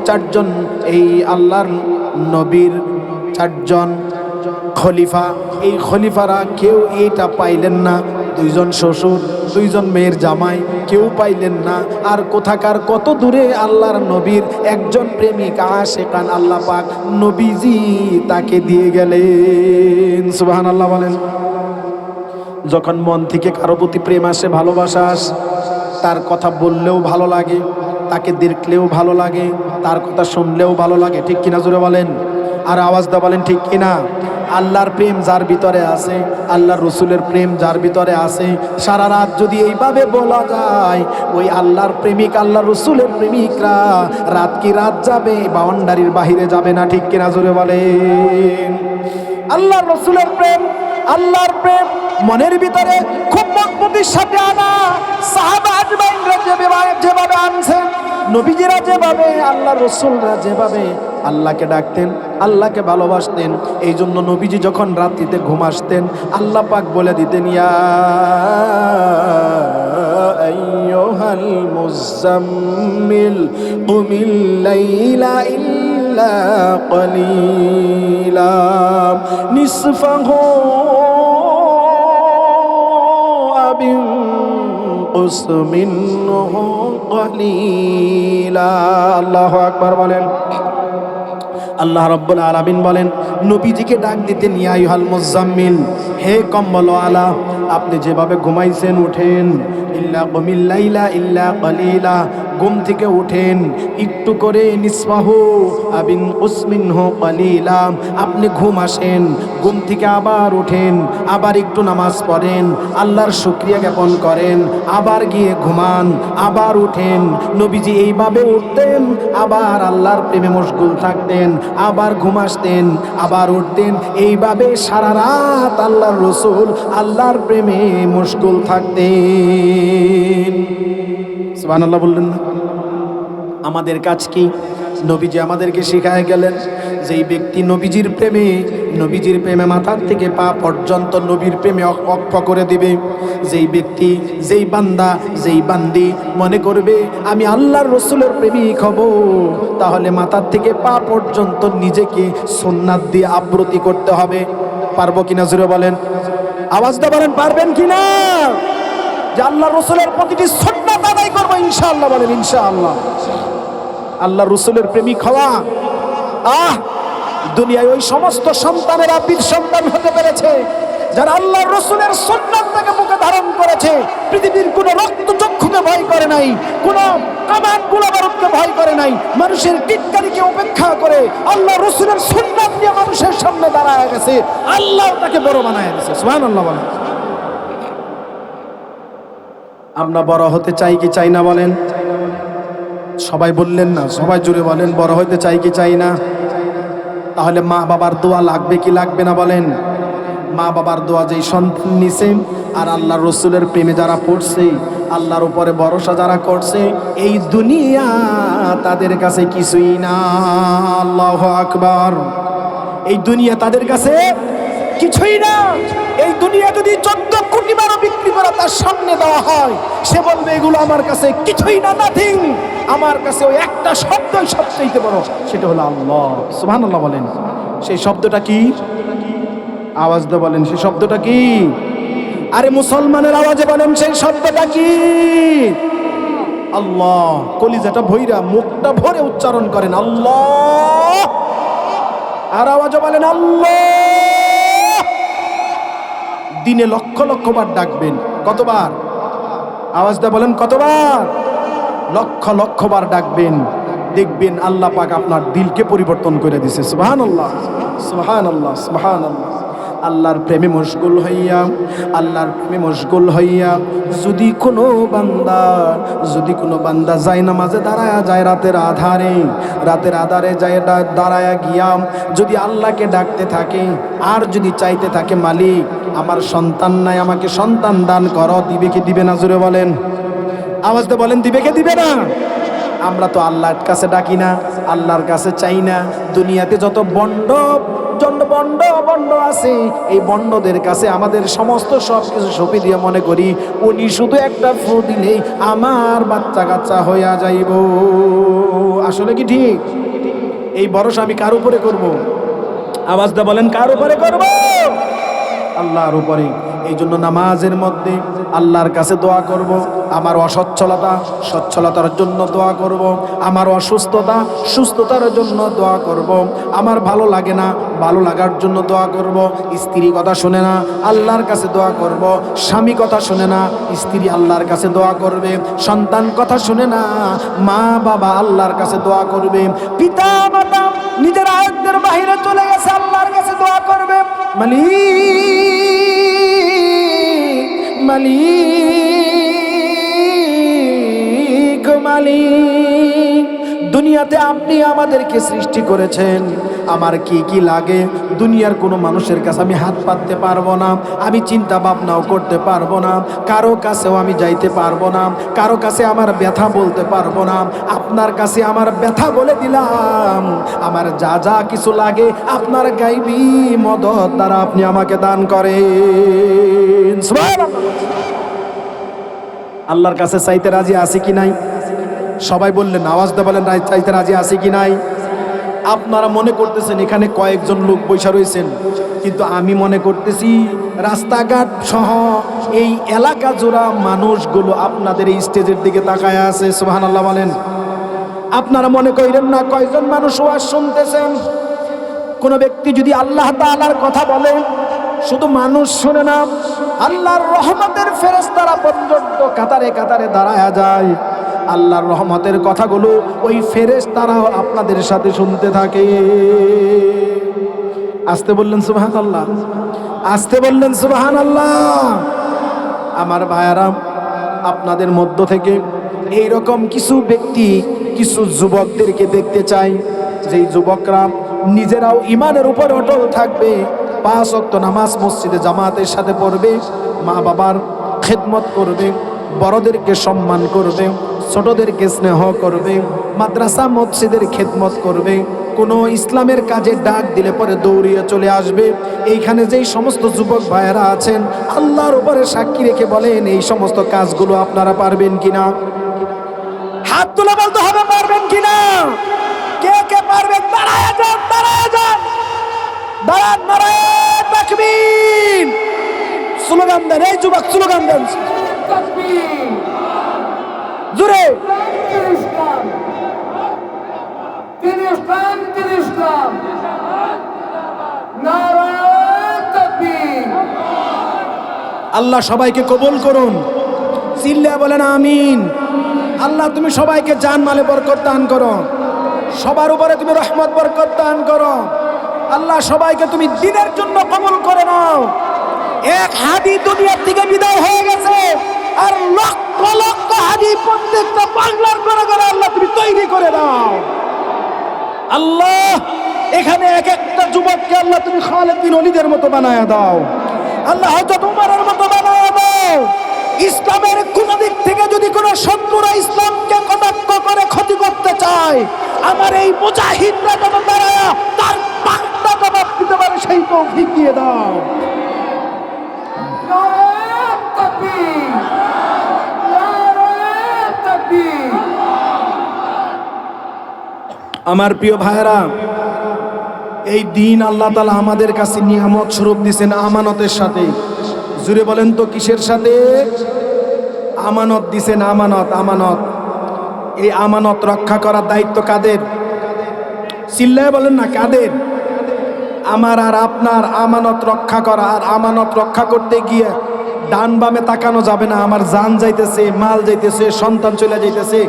চারজন এই আল্লাহর নবীর চারজন খলিফা, এই খলিফারা কেউ এইটা পাইলেন না। দুইজন শ্বশুর, দুইজন মেয়ের জামাই, কেউ পাইলেন না। আর কোথাকার কত দূরে আল্লাহর নবীর একজন প্রেমিক আশিকান আল্লাহ পাক নবীজি তাকে দিয়ে গেলেন। সুবহানাল্লাহ বলেন। যখন মন থেকে কারো প্রতি প্রেম আসে, ভালোবাসা আসে, তার কথা বললেও ভালো লাগে, তাকে দেখলেও ভালো লাগে, তার কথা শুনলেও ভালো লাগে। ঠিক কিনা জোরে বলেন, আর আওয়াজ দা বলেন ঠিক কিনা। আল্লাহর প্রেম যার ভিতরে আছে, আল্লাহর রসুলের প্রেম যার ভিতরে আছে, সারা রাত যদি এইভাবে বলা যায়, ওই আল্লাহর প্রেমিক, আল্লাহর রসুলের প্রেমিকরা রাত কি রাত যাবে, বাউন্ডারির বাহিরে যাবে না। ঠিক কিনা জোরে বলেন। আল্লাহর রসুলের প্রেম, আল্লাহর প্রেম মনের ভিতরে খুব মজবুতির সাথে আনা। সাহাবা আজমাইনরা যেভাবে আনছেন, নবীজিরা যেভাবে, আল্লাহর রাসূলরা যেভাবে আল্লাহকে ডাকতেন, আল্লাহকে ভালোবাসতেন, এই জন্য নবীজি যখন রাত্রিতে ঘুম আসতেন, আল্লাহ পাক বলে দিতেন, ইয়া আইয়ুহাল মুযাম্মিল কুমিল লাইলা ইল্লা قليلا نصفه أو انقص منه قليلا। আল্লাহু আকবার বলেন। আল্লাহ রাব্বুল আলামিন বলেন, নবীজিকে ডাক দিতেন, ইয়া আইয়ুহাল মুযাম্মিল, হে কম্বলওয়ালা, আপনি যেভাবে ঘুমাইছেন উঠেন, ইল্লা কুমিল লাইলা ইল্লা কলিলা, ঘুম থেকে উঠেন একটু করে, নিসফাহু আবিন উসমিনহু কলিলা, আপনি ঘুম আসেন, ঘুম থেকে আবার উঠেন, আবার একটু নামাজ পড়েন, আল্লাহর শুকরিয়া জ্ঞাপন করেন, আবার গিয়ে ঘুমান, আবার উঠেন। নবীজি এইভাবে উঠতেন, আবার আল্লাহর প্রেমে মশগুল থাকতেন, আবার ঘুম আসতেন, আবার উঠতেন, এইভাবে সারা রাত আল্লাহর রাসূল আল্লাহর প্রেমে মশগুল থাকতেন। সুবহানাল্লাহ বললেন না? আমাদের কাজ কি? নবীজি আমাদেরকে শিখায় গেলেন, যেই ব্যক্তি নবীজির প্রেমে মাথার থেকে পা পর্যন্ত নবীর প্রেমে অক্ষ করে দিবে, যেই ব্যক্তি, যেই বান্দা, যেই বান্দি মনে করবে আমি আল্লাহর রাসূলের প্রেমিক হব, তাহলে মাথার থেকে পা পর্যন্ত নিজেকে সুন্নাত দিয়ে আবৃত্তি করতে হবে। পারবো কিনা জোরে বলেন, আওয়াজটা বলেন, পারবেন কিনা? যে আল্লাহর রাসূলের প্রতিটি সুন্নাত আদায় করবো ইনশাআল্লাহ, বলেন ইনশাআল্লাহ। আল্লাহর রাসূলের প্রেমিক হওয়া, দুনিয়ায় ওই সমস্ত সন্তানেরা বীর সন্তান হতে পেরেছে যারা আল্লাহর রাসূলের সুন্নাতটাকে মুখে ধারণ করেছে। পৃথিবীর কোনো রক্তচক্ষুকে ভয় করে নাই, কোনো কামান গোলাবারুদকে ভয় করে নাই, মানুষের টিটকারিকে উপেক্ষা করে আল্লাহর রাসূলের সুন্নাত নিয়ে মানুষের সামনে দাঁড়ায় গেছে, আল্লাহ তাকে বড় বানায় দিয়েছে। সুবহানাল্লাহ বলেন। আমরা বড় হতে চাই কি চাই না বলেন? সবাই বললেন না, সবাই জুড়ে বলেন, বড় হতে চাই কি চাই না? তাহলে মা বাবার দোয়া লাগবে কি লাগবে না বলেন? মা বাবার দোয়া যেই সন্তান নিছে, আর আল্লাহর রাসূলের প্রেমে যারা পড়ছে, আল্লাহর উপরে ভরসা যারা করছে, এই দুনিয়া তাদের কাছে কিছুই না। আল্লাহু আকবার। এই দুনিয়া তাদের কাছে কিছুই না। এই দুনিয়া যদি 14 কোটি বারো বিক্রি করা তার সামনে দেওয়া হয়, সে বলবে এগুলো আমার কাছে কিছুই না, নাথিং। আমার কাছে ওই একটা শব্দই সবচেয়ে বড়, সেটা হলো আল্লাহ। সুবহানাল্লাহ বলেন। সেই শব্দটা কি? আওয়াজ দিয়ে বলেন, সেই শব্দটা কি? আরে মুসলমানের আওয়াজে বলেন, সেই শব্দটা কি? আল্লাহ। কলিজাটা ভইরা, মুখটা ভরে উচ্চারণ করেন আল্লাহ, আর আওয়াজে বলেন আল্লাহ। দিনে লক্ষ লক্ষ বার ডাকবেন। কতবার? আওয়াজটা বলেন, কতবার? লক্ষ লক্ষ বার ডাকবেন, দেখবেন আল্লাহ পাক আপনার দিলকে পরিবর্তন করে দিছে। সুবহানাল্লাহ, সুবহানাল্লাহ, সুবহানাল্লাহ। আল্লাহর প্রেমে মশগুল হইয়া, আল্লাহর প্রেমে মশগুল হইয়া যদি কোনো বান্দা যায় নামাজে দাঁড়ায়া যায়, রাতের আধারে যায় দাঁড়ায়া গিয়া যদি আল্লাহকে ডাকতে থাকে, আর যদি চাইতে থাকে, মালিক আমার সন্তান নাই, আমাকে সন্তান দান করো, দিবে কি দিবে না? জোরে বলেন, আওয়াজটা বলেন, দিবে কি দিবে না? আমরা তো আল্লাহর কাছে ডাকি না, আল্লাহর কাছে চাই না। দুনিয়াতে যত বন্ড আছে, এই বন্ডদের কাছে আমাদের সমস্ত সব কিছু সঁপে দিয়ে মনে করি উনি শুধু একটা ফু দিলেই আমার বাচ্চা কাচ্চা হইয়া যাইব। আসলে কি ঠিক? এই ভরসা আমি কার উপরে করব? আওয়াজটা বলেন, কার উপরে করব? আল্লাহর উপরে। এই জন্য নামাজের মধ্যে আল্লাহর কাছে দোয়া করব, আমার অসচ্ছলতা সচ্ছলতার জন্য দোয়া করব, আমার অসুস্থতা সুস্থতার জন্য দোয়া করব, আমার ভালো লাগে না ভালো লাগার জন্য দোয়া করব, স্ত্রী কথা শুনে না আল্লাহর কাছে দোয়া করব, স্বামী কথা শুনে না স্ত্রী আল্লাহর কাছে দোয়া করবে, সন্তান কথা শুনে না মা বাবা আল্লাহর কাছে দোয়া করবে, পিতা মাতা নিজের আয়ত্তের বাহিরে চলে গেছে আল্লাহর কাছে দোয়া করবে। মালিক মালিক, দুনিয়াতে আপনি আমাদেরকে সৃষ্টি করেছেন, আমার কি কি লাগে দুনিয়ার কোনো মানুষের কাছে আমি হাত পাততে পারবো না, আমি চিন্তা ভাবনাও করতে পারবো না, কারো কাছেও আমি যাইতে পারবো না, কারো কাছে আমার ব্যথা বলতে পারবো না, আপনার কাছে আমার ব্যথা বলে দিলাম, আমার যা যা কিছু লাগে আপনার গাইবী মদত দ্বারা আপনি আমাকে দান করেন। আল্লাহর কাছে চাইতে রাজি আছি কি নাই? সবাই বললেন, আওয়াজ দিয়ে বলেন চাইতে রাজি আছি কি নাই? আপনারা মনে করতেছেন এখানে কয়েকজন লোক বসে রয়েছেন, কিন্তু আমি মনে করতেছি রাস্তাঘাট সহ এই এলাকা জোড়া মানুষগুলো আপনাদের এই স্টেজের দিকে তাকায় আছে। সুবহানাল্লাহ বলেন। আপনারা মনে করেন না কয়জন মানুষ ওয়াজ শুনতেছেন? কোন ব্যক্তি যদি আল্লাহ তাআলার কথা বলে শুধু মানুষ শুনে না, আল্লাহর রহমতের ফেরেশতারা পর্যন্ত কাতারে কাতারে দাঁড়ায়া যায়, আল্লাহর রহমতের কথাগুলো ওই ফেরেশতারাও আপনাদের সাথে শুনতে থাকে। আসতে বললেন সুবহানাল্লাহ, আসতে বললেন সুবহানাল্লাহ। আমার ভাইয়ারা, আপনাদের মধ্য থেকে এইরকম কিছু ব্যক্তি কিছু যুবকদেরকে দেখতে চাই, যেই যুবকরা নিজেরাও ইমানের উপর অটল থাকবে, 5 ওয়াক্ত নামাজ মসজিদে জামাতের সাথে পড়বে, মা বাবার খেদমত করবে, বড়দেরকে সম্মান করবে, ছোটদেরকে স্নেহ করবে, মাদ্রাসা মসজিদের খেদমত করবে, কোনো ইসলামের কাজে ডাক দিলে পরে দৌড়িয়ে চলে আসবে। এইখানে যেই সমস্ত যুবক ভাইয়েরা আছেন আল্লাহর উপরে সাক্ষী রেখে বলেন এই সমস্ত কাজগুলো আপনারা পারবেন কিনা? হাত তুলে বলতে হবে পারবেন কিনা। কে কে পারবেন? দাঁড়ায় যান, দাঁড়ায় যান, দাঁড়ান, নারায়ে তাকবীর স্লোগান দেন। এই যুবক স্লোগান দেন জোরে। আল্লাহ সবাইকে কবুল করুন, চিল্লায়া বলেন আমিন। আল্লাহ তুমি সবাইকে জান মালে বরকত দান করো, সবার উপরে তুমি রহমত বরকত দান করো। আল্লাহ সবাইকে তুমি দ্বীনের জন্য কবুল করে নাও। এক হাদি দুনিয়ার থেকে বিদায় হয়ে গেছে, আর লক্ষ লক্ষ হাদি প্রত্যেকটা বাংলার ঘরে ঘরে আল্লাহ তুমি তৈরি করে দাও। আল্লাহ এখানে এক একটা যুবককে আল্লাহ তুমি খালেদ বিন ওলীদের মতো বানায়া দাও, আল্লাহ হযরত উমরের মতো বানায়া দাও। ইসলামের কোন দিক থেকে যদি কোনো শত্রুরা ইসলামকে কটাক্ষ করে ক্ষতি করতে চায়, আমার এই মুজাহিদরা যেন দাঁড়ায়া তার পাল্টা জবাব দিতে পারে সেই তৌফিক দিয়ে দাও। আমার প্রিয় ভাইরা, এই দিন আল্লাহ তাআলা আমাদের কাছে নিয়ামত স্বরূপ দিয়েছেন আমানতের সাথে। জুড়ে বলেন তো কিসের সাথে? আমানত দিয়েছেন, আমানত। আমানত, এই আমানত রক্ষা করার দায়িত্ব কাদের? চিল্লায় বলেন না কাদের? আমার আর আপনার আমানত রক্ষা করা। আর আমানত রক্ষা করতে গিয়ে ডান বামে তাকানো যাবে না। আমার জান যাইতেছে, মাল যাইতেছে, সন্তান চলে যাইতেছে,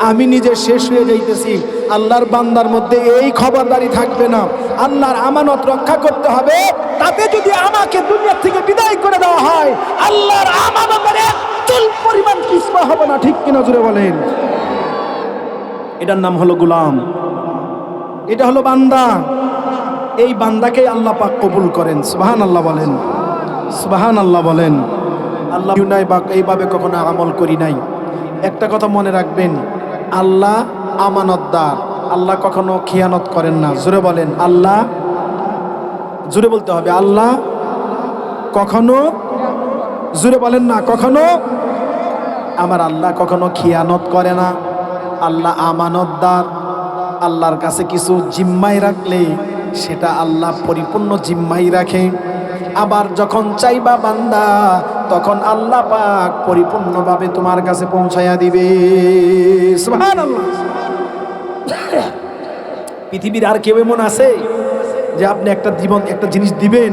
আমি নিজে শেষ হয়ে যাইতেছি। আল্লাহর বান্দার মধ্যে এই খবরদারি থাকবে না, আল্লাহর আমানত রক্ষা করতে হবে। তাতে যদি আমাকে দুনিয়া থেকে বিদায় করে দেওয়া হয়, আল্লাহর আমানতের এক চুল পরিমাণ কিসমা হবে না। ঠিক কিনা জুড়ে বলেন? এটার নাম হলো গোলাম, এটা হলো বান্দা। এই বান্দাকে আল্লাহ পাক কবুল করেন। সুবহানাল্লাহ বলেন, সুবহানাল্লাহ বলেন। আল্লাহ নাই বা এইভাবে কখনো আমল করি নাই। একটা কথা মনে রাখবেন, আল্লাহ আমানতদার, আল্লাহ কখনো খিয়ানত করেন না। জোরে বলেন আল্লাহ, জোরে বলতে হবে আল্লাহ কখনো, জোরে বলেন না কখনো, আমার আল্লাহ কখনো খিয়ানত করে না। আল্লাহ আমানতদার। আল্লাহর কাছে কিছু জিম্মায় রাখলে সেটা আল্লাহ পরিপূর্ণ জিম্মাই রাখে। আবার যখন চাইবা বান্দা তখন আল্লাহ পাক পরিপূর্ণভাবে তোমার কাছে পৌঁছায়া দিবে। সুবহানাল্লাহ। পৃথিবীর আর কেউ এমন আছে যে আপনি একটা জীবন একটা জিনিস দিবেন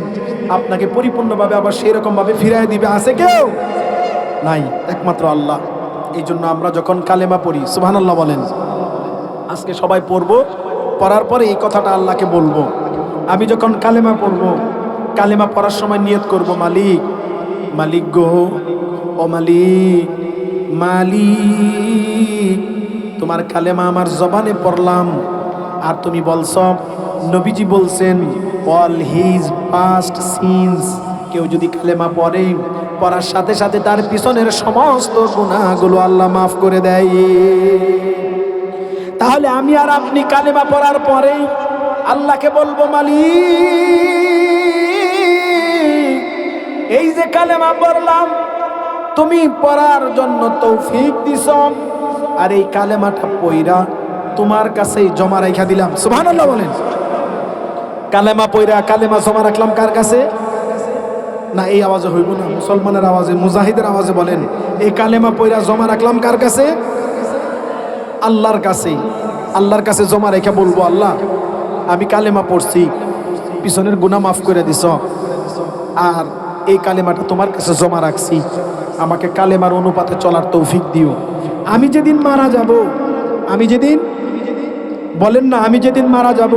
আপনাকে পরিপূর্ণভাবে আবার সেই রকম ভাবে ফিরায় দিবে? আছে কেউ? নাই, একমাত্র আল্লাহ। এই জন্য আমরা যখন কালেমা পড়ি, সুবহানাল্লাহ বলেন, আজকে সবাই পড়বো, পড়ার পরে এই কথাটা আল্লাহকে বলবো। আমি যখন কালেমা পড়বো, কালেমা পড়ার সময় নিয়ত করব, মালিক, মালিক গো, ও মালিক, মালিক, তোমার কালেমা আমার জবানে পড়লাম, আর তুমি বলছো, নবীজি বলছেন, অল হিজ পাস্ট সিনস, কেউ যদি কালেমা পড়ে, পড়ার সাথে সাথে তার পিছনের সমস্ত গুনাহগুলো আল্লাহ মাফ করে দেয়। তাহলে আমি আর আপনি কালেমা পড়ার পরেই আল্লাহকে বলবো, মালিক, এই যে কালেমা পড়লাম তুমি পড়ার জন্য তৌফিক দিছ, আর এই কালেমাটা পইরা তোমার কাছেই জমা রাখা দিলাম। সুবহানাল্লাহ বলেন। কালেমা পইরা কালেমা জমা রাখলাম কার কাছে? না এই আওয়াজে হইব না, মুসলমানের আওয়াজে, মুজাহিদের আওয়াজে বলেন, এই কালেমা পইরা জমা রাখলাম কার কাছে? আল্লাহর কাছে। আল্লাহর কাছে জমা রেখে বলবো, আল্লাহ আমি কালেমা পড়ছি, পিছনের গুনাহ মাফ করে দিছ, আর এই কালেমাটা তোমার কাছে জমা রাখছি, আমাকে কালেমার অনুপাতে চলার তৌফিক দিও। আমি যেদিন মারা যাব, আমি যেদিন, বলেন না, আমি যেদিন মারা যাব,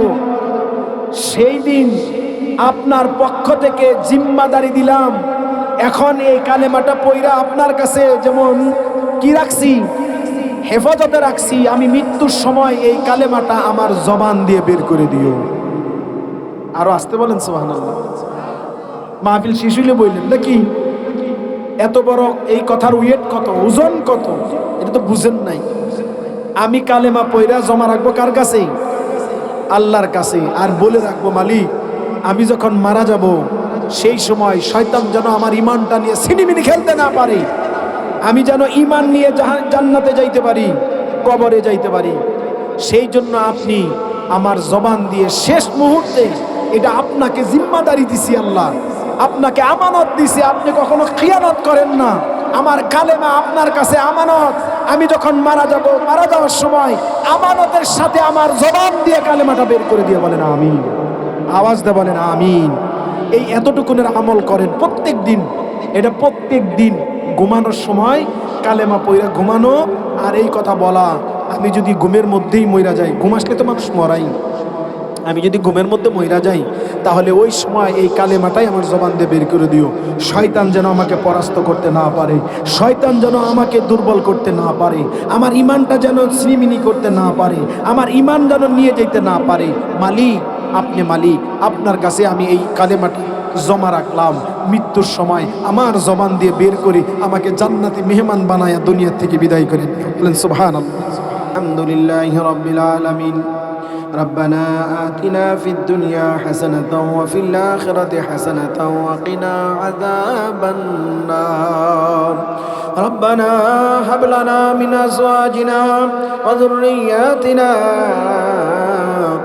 সেই দিন আপনার পক্ষ থেকে জিম্মাদারি দিলাম, এখন এই কালেমাটা পইরা আপনার কাছে যেমন কি রাখছি, হেফাজতে রাখছি, আমি মৃত্যুর সময় এই কালেমাটা আমার জবান দিয়ে বের করে দিও। আরো আসতে বলেন সুবহানাল্লাহ। মাহফিল শিশুলে বললেন নাকি? এত বড় এই কথার ওয়েট কত, ওজন কত, এটা তো বুঝেন নাই। আমি কালেমা পয়রা জমা রাখবো কার কাছে? আল্লাহর কাছে। আর বলে রাখবো, মালিক আমি যখন মারা যাব সেই সময় শয়তান যেন আমার ইমানটা নিয়ে ছিনিমিনি খেলতে না পারে, আমি যেন ইমান নিয়ে জান্নাতে যাইতে পারি, কবরে যাইতে পারি। সেই জন্য আপনি আমার জবান দিয়ে শেষ মুহূর্তে, এটা আপনাকে জিম্মাদারি দিছি, আল্লাহ আপনাকে আমানত দিছি, আপনি কখনো খিয়ানত করেন না, আমার কালেমা আপনার কাছে আমানত। আমি যখন মারা যাব, মারা যাওয়ার সময় আমানতের সাথে আমার জবান দিয়ে কালেমাটা বের করে দিয়ে বলেন আমিন। আওয়াজ দিয়ে বলেন আমিন। এই এতটুকুনের আমল করেন প্রত্যেক দিন। এটা প্রত্যেক দিন ঘুমানোর সময় কালেমা পইরা ঘুমানো, আর এই কথা বলা, আমি যদি ঘুমের মধ্যেই মইরা যাই, ঘুম আসলে তো মানুষ মরাই, আমি যদি ঘুমের মধ্যে মইরা যাই তাহলে ওই সময় এই কালেমাটাই আমার জবান দিয়ে বের করে দিও। শয়তান যেন আমাকে পরাস্ত করতে না পারে, শয়তান যেন আমাকে দুর্বল করতে না পারে, আমার ইমানটা যেন ছিনিমিনি করতে না পারে, আমার ইমান যেন নিয়ে যেতে না পারে। মালিক আপনি মালিক, আপনার কাছে আমি এই কালেমাটা জমা রাখলাম, মৃত্যুর সময় আমার জবান দিয়ে বের করে আমাকে জান্নাতি মেহমান বানায়া দুনিয়া থেকে বিদায় করে দিও। বলেন সুবহানাল্লাহ। আলহামদুলিল্লাহি রাব্বিল আলামিন। ربنا آتنا في الدنيا حسنة وفي الآخرة حسنة وقنا عذاب النار. ربنا هب لنا من أزواجنا وذرياتنا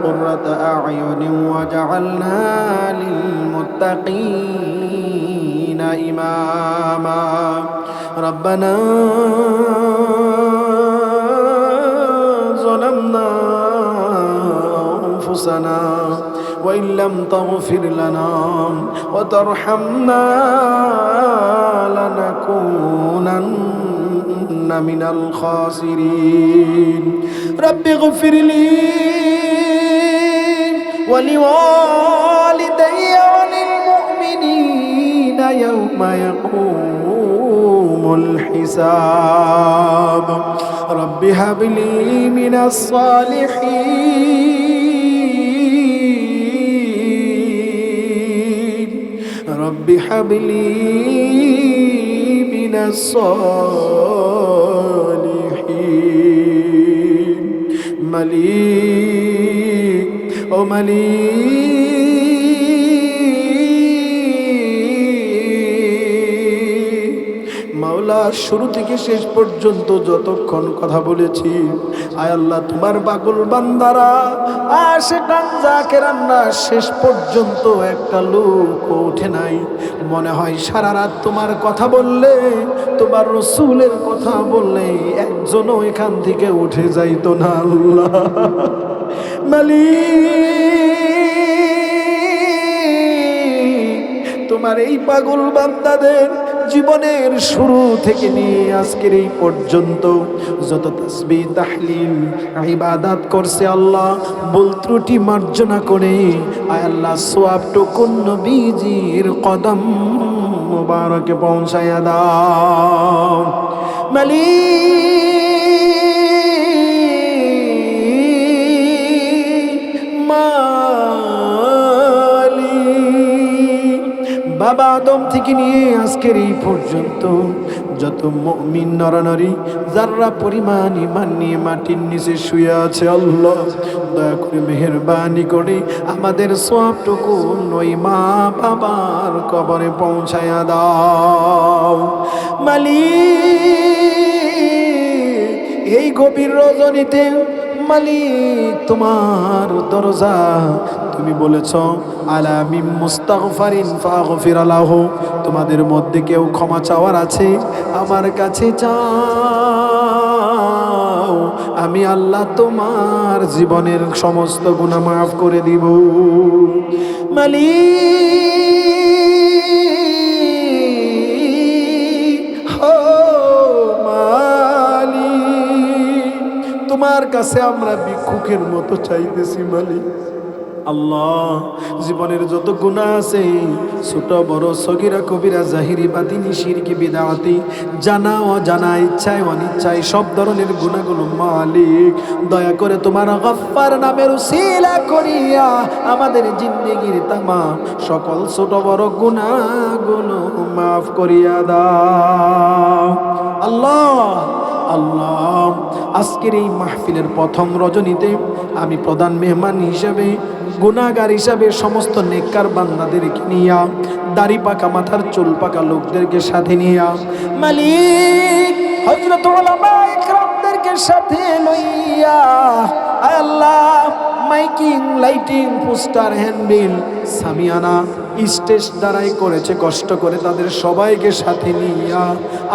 قرة أعين واجعلنا للمتقين إماما. ربنا ظلمنا أنفسنا وإن لم تغفر لنا وترحمنا لنكونن من الخاسرين. رب اغفر لي ولوالدي وللمؤمنين يوم يقوم الحساب. رب هب لي من الصالحين. رب هب لي من الصالحين. مليك ও মালিক, মাওলা আল্লাহ শুরু থেকে শেষ পর্যন্ত যতক্ষণ কথা বলেছি, আয় আল্লাহ তোমার পাগল বান্দারা আশিকান জাকেরান্না শেষ পর্যন্ত একটা লোক ওঠে নাই। মনে হয় সারা রাত তোমার কথা বললে, তোমার রসুলের কথা বললে একজনও এখান থেকে উঠে যাইতো না। আল্লাহ মালিক, তোমার এই পাগল বান্দাদের জীবনের শুরু থেকে নিয়ে আজকের এই পর্যন্ত যত তাসবিহ তাহলিল ইবাদত করছে আল্লাহ, ভুল ত্রুটি মার্জনা করে আয় আল্লাহ সওয়াবটুকু নবীজির কদম মুবারকে পৌঁছায়া দাও। বাবা আদম থেকে নিয়ে আজকের এই পর্যন্ত যত মুমিন নরনারী যারা পরিমাণ ঈমান নিয়ে মাটির নিচে শুয়ে আছে, আল্লাহ দয়া করে মেহেরবানি করে আমাদের সওয়াবটুকু ওই মা বাবার কবরে পৌঁছায়া দাও। মালিক, এই গভীর রজনীতে মালিক তোমার দরজা, তুমি বলেছ আলা মিন মুস্তাগফিরিন ফাগফির লাহু, তোমাদের মধ্যে কেউ ক্ষমা চাওয়ার আছে আমার কাছে চাও, আমি আল্লাহ তোমার জীবনের সমস্ত গুনাহ মাফ করে দিব। মালিক তোমার কাছে আমরা ভিক্ষুকের মতো চাইতেছি। মালিক আল্লাহ, জীবনের যত গুনাহ আছে ছোট বড় সগীরা কবিরা জাহিরি বাতিনি শিরকি বিদআতি জানা ও জানা ইচ্ছায় অনিচ্ছায় সব ধরনের গুনাহগুলো মালিক দয়া করে তোমার গফফার নামের উসিলা করিয়া আমাদের জিন্দেগির তামাম সকল ছোট বড় গুনাহগুলো মাফ করিয়া দাও। আল্লাহ আল্লাহ, আজকের এই মাহফিলের প্রথম রজনীতে আমি প্রধান মেহমান হিসেবে গুনাহগার হিসাবে সমস্ত নেককার বান্দাদেরকে নিয়া, দাড়ি পাকা মাথার চুল পাকা লোকদেরকে সাথে নিয়া, মালিক হযরত উলামা ইকরামদেরকে সাথে লইয়া আয় আল্লাহ মাইকিং লাইটিং পোস্টার হ্যান্ডবিল সামিয়ানা স্টেজ দ্বারাই করেছে কষ্ট করে, তাদের সবাইকে সাথে নিয়া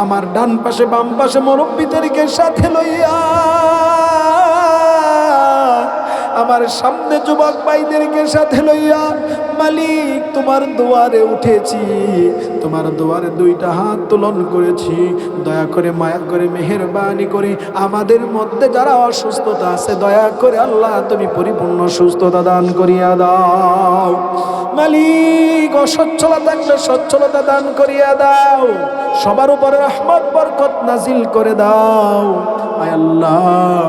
আমার ডান পাশে বাম পাশে মুরব্বিদেরকে সাথে লইয়া আমার সামনে যুবক ভাইদেরকে সাথে লইয়া মালিক তোমার দুয়ারে উঠেছি, তোমার দুয়ারে দুইটা হাত তোলন করেছি। দয়া করে মায়া করে মেহেরবানি করে আমাদের মধ্যে যারা অসুস্থতা আছে দয়া করে আল্লাহ তুমি পরিপূর্ণ সুস্থতা দান করিয়া দাও। মালিক অসচ্ছলতা থাকলে সচ্ছলতা দান করিয়া দাও, সবার উপরে রহমত বরকত নাজিল করে দাও। আয় আল্লাহ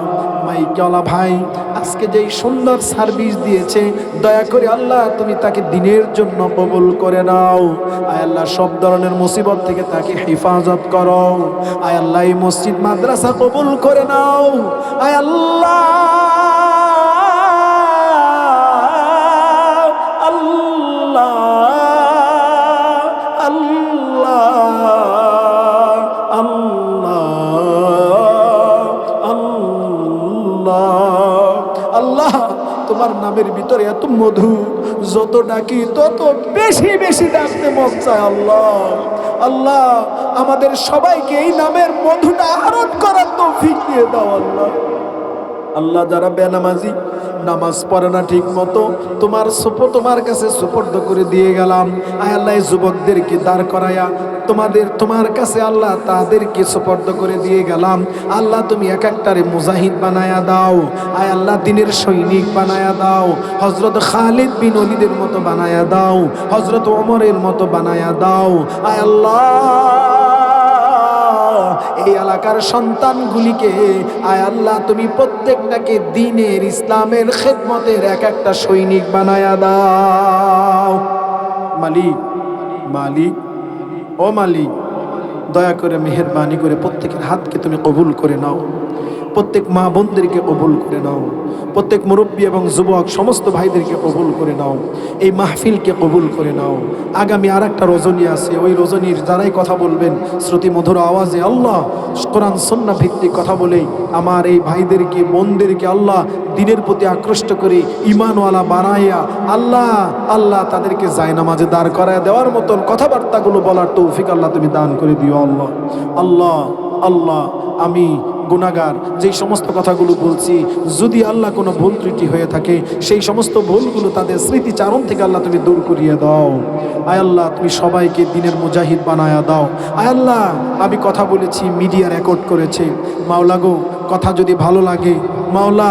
মাইকওয়ালা ভাই আজকে যেই সুন্দর সার্ভিস দিয়েছে দয়া করে আল্লাহ তুমি তাকে দিনের জন্য কবুল করে নাও। আয় আল্লাহ সব ধরনের মুসিবত থেকে তাকে হেফাজত করো। আয় আল্লাহ এই মসজিদ মাদ্রাসা কবুল করে নাও। আয় আল্লাহ তোমার নামের ভিতরে এত মধু, যত ডাকি তত বেশি বেশি ডাকতে মন চায়। আল্লাহ আল্লাহ আমাদের সবাইকে এই নামের মধুটা আহরণ করার তৌফিক দিয়ে দাও। আল্লাহ আল্লাহ যারা বেনামাজি নামাজ পড়ে না ঠিক মতো তোমার কাছে সুপর্দ করে দিয়ে গেলাম। আয় আল্লাহ যুবকদেরকে দাঁড় করায়া তোমার কাছে আল্লাহ তাদেরকে সুপর্দ করে দিয়ে গেলাম। আল্লাহ তুমি এক একটারে মুজাহিদ বানায়া দাও। আয় আল্লাহ দিনের সৈনিক বানায়া দাও। হযরত খালিদ বিন ওলীদের মতো বানায়া দাও, হযরত ওমরের মতো বানায়া দাও। আয় আল্লাহ এই এলাকার সন্তানগুলিকে আয় আল্লাহ তুমি প্রত্যেকটাকে দ্বীনের ইসলামের খেদমতের এক একটা সৈনিক বানায়া দাও। মালিক মালিক ও মালিক দয়া করে মেহেরবানি করে প্রত্যেকের হাতকে তুমি কবুল করে নাও। প্রত্যেক মা বোনদেরকে কবুল করে নাও, প্রত্যেক মুরব্বী এবং যুবক সমস্ত ভাইদেরকে কবুল করে নাও, এই মাহফিলকে কবুল করে নাও। আগামী আর একটা রজনী আছে, ওই রজনীর যারাই কথা বলবেন শ্রুতি মধুর আওয়াজে আল্লাহ কোরআন সুন্নাহ ভিত্তিক কথা বলে আমার এই ভাইদেরকে বোনদেরকে আল্লাহ দিনের প্রতি আকৃষ্ট করে ঈমানওয়ালা বানাইয়া আল্লাহ আল্লাহ তাদেরকে জায়নামাজে দাঁড় করায় দেওয়ার মতন কথাবার্তাগুলো বলার তৌফিক আল্লাহ তুমি দান করে দিও আল্লাহ। আল্লাহ আল্লাহ আমি গুনাহগার, যেই সমস্ত কথাগুলো বলছি যদি আল্লাহ কোনো ভুল ত্রুটি হয়ে থাকে সেই সমস্ত ভুলগুলো তাদের স্মৃতিচারণ থেকে আল্লাহ তুমি দূর করিয়ে দাও। আয় আল্লাহ তুমি সবাইকে দিনের মুজাহিদ বানায়া দাও। আয় আল্লাহ আমি কথা বলেছি, মিডিয়া রেকর্ড করেছে, মাওলা গো কথা যদি ভালো লাগে মাওলা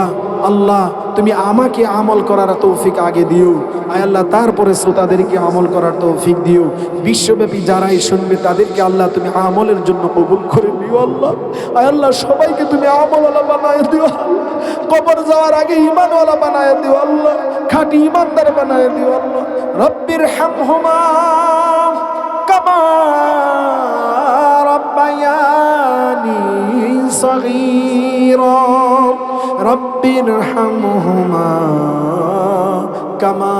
আল্লাহ তুমি আমাকে আমল করার তৌফিক আগে দিও। আয় আল্লাহ তারপরে শ্রোতাদেরকে আমল করার তৌফিক দিও। বিশ্বব্যাপী যারাই শুনবে তাদেরকে আল্লাহ তুমি আমলের জন্য কবুল করে দিও আল্লাহ। আয় আল্লাহ সবাইকে তুমি আমলওয়ালা বানায় দিও, কবর যাওয়ার আগে ঈমানওয়ালা বানায় দিও আল্লাহ, খাঁটি ঈমানদার বানায় দিও আল্লাহ। রব্বির হামহুমা কামা রব্বায়ানি সগীরা, রব্বির হামহুমা কামা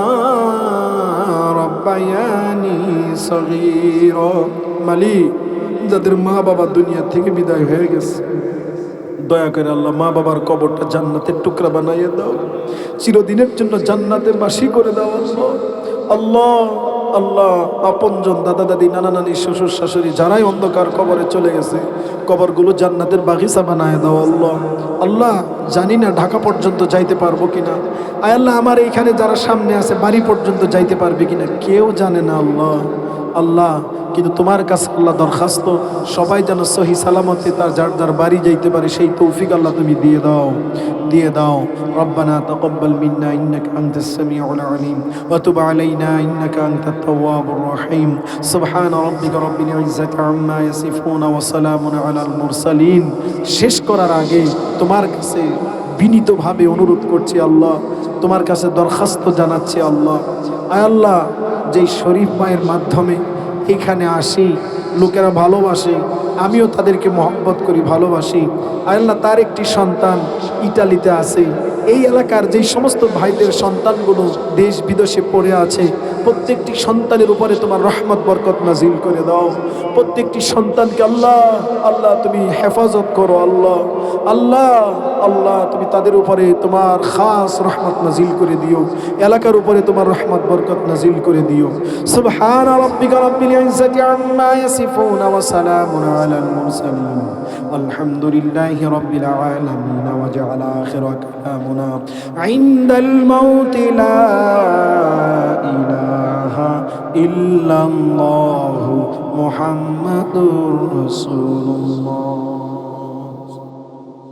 রব্বায়ানি সগীরা। মালিক যাদের মা বাবা দুনিয়া থেকে বিদায় হয়ে গেছে দয়া করে আল্লাহ মা বাবার কবরটা জান্নাতের টুকরা বানাইয়ে দাও, চিরদিনের জন্য জান্নাতে বাসী করে দাও আল্লাহ। আল্লাহ আল্লাহ আপনজন দাদা দাদি নানা নানি শ্বশুর শাশুড়ি যারাই অন্ধকার কবরে চলে গেছে কবরগুলো জান্নাতের বাগিচা বানায় দাও আল্লাহ। আল্লাহ জানি না ঢাকা পর্যন্ত যাইতে পারবো কিনা, আয় আল্লাহ আমার এইখানে যারা সামনে আছে বাড়ি পর্যন্ত যাইতে পারবে কিনা কেউ জানে না আল্লাহ। আল্লাহ কিন্তু তোমার কাছে আল্লাহ দরখাস্ত সবাই যেন সহি সালামতে তার যার যার বাড়ি যাইতে পারে সেই তৌফিক আল্লাহ তুমি দিয়ে দাও, দিয়ে দাও। রব্বানা তাকাব্বাল মিন্না ইন্নাকা আনতাস সামিউল আলিম ওয়া তুব আলাইনা ইন্নাকা আনতাত তাওয়াবুর রহিম। সুবহানা রাব্বিকা রাব্বিল ইজ্জাতি আম্মা ইয়াসিফুন ওয়া সালামুন আলাল মুরসালিন। শেষ করার আগে তোমার কাছে বিনীতভাবে অনুরোধ করছি আল্লাহ, তোমার কাছে দরখাস্ত জানাচ্ছি আল্লাহ। আয় আল্লাহ যেই শরীফ মায়ের মাধ্যমে এখানে আসি লোকেরা ভালোবাসে, আমিও তাদেরকে মহব্বত করি ভালোবাসি। আয় আল্লাহ তার একটি সন্তান ইটালিতে আছে, এই এলাকার যেই সমস্ত ভাইদের সন্তানগুলো দেশ বিদেশে পড়ে আছে প্রত্যেকটি সন্তানের উপরে তোমার রহমত বরকত নাজিল করে দাও। প্রত্যেকটি সন্তানকে আল্লাহ আল্লাহ তুমি হেফাজত করো আল্লাহ। আল্লাহ আল্লাহ তুমি তাদের উপরে তোমার খাস রহমত নাজিল করে দিও, এলাকার উপরে তোমার রহমত বরকত নাজিল করে দিও। সুবহান রাব্বিকা রাব্বিল ইজ্জাতি আম্মা ইয়াসিফুন ওয়া সালামুন আলাল মুরসালিন আলহামদুলিল্লাহি রাব্বিল আলামিন ওয়া জাআলা আখিরা কালামুনা ইনদাল মাউত লা ইলাহা ইল্লাল্লাহু মুহাম্মাদুর রাসূলুল্লাহ।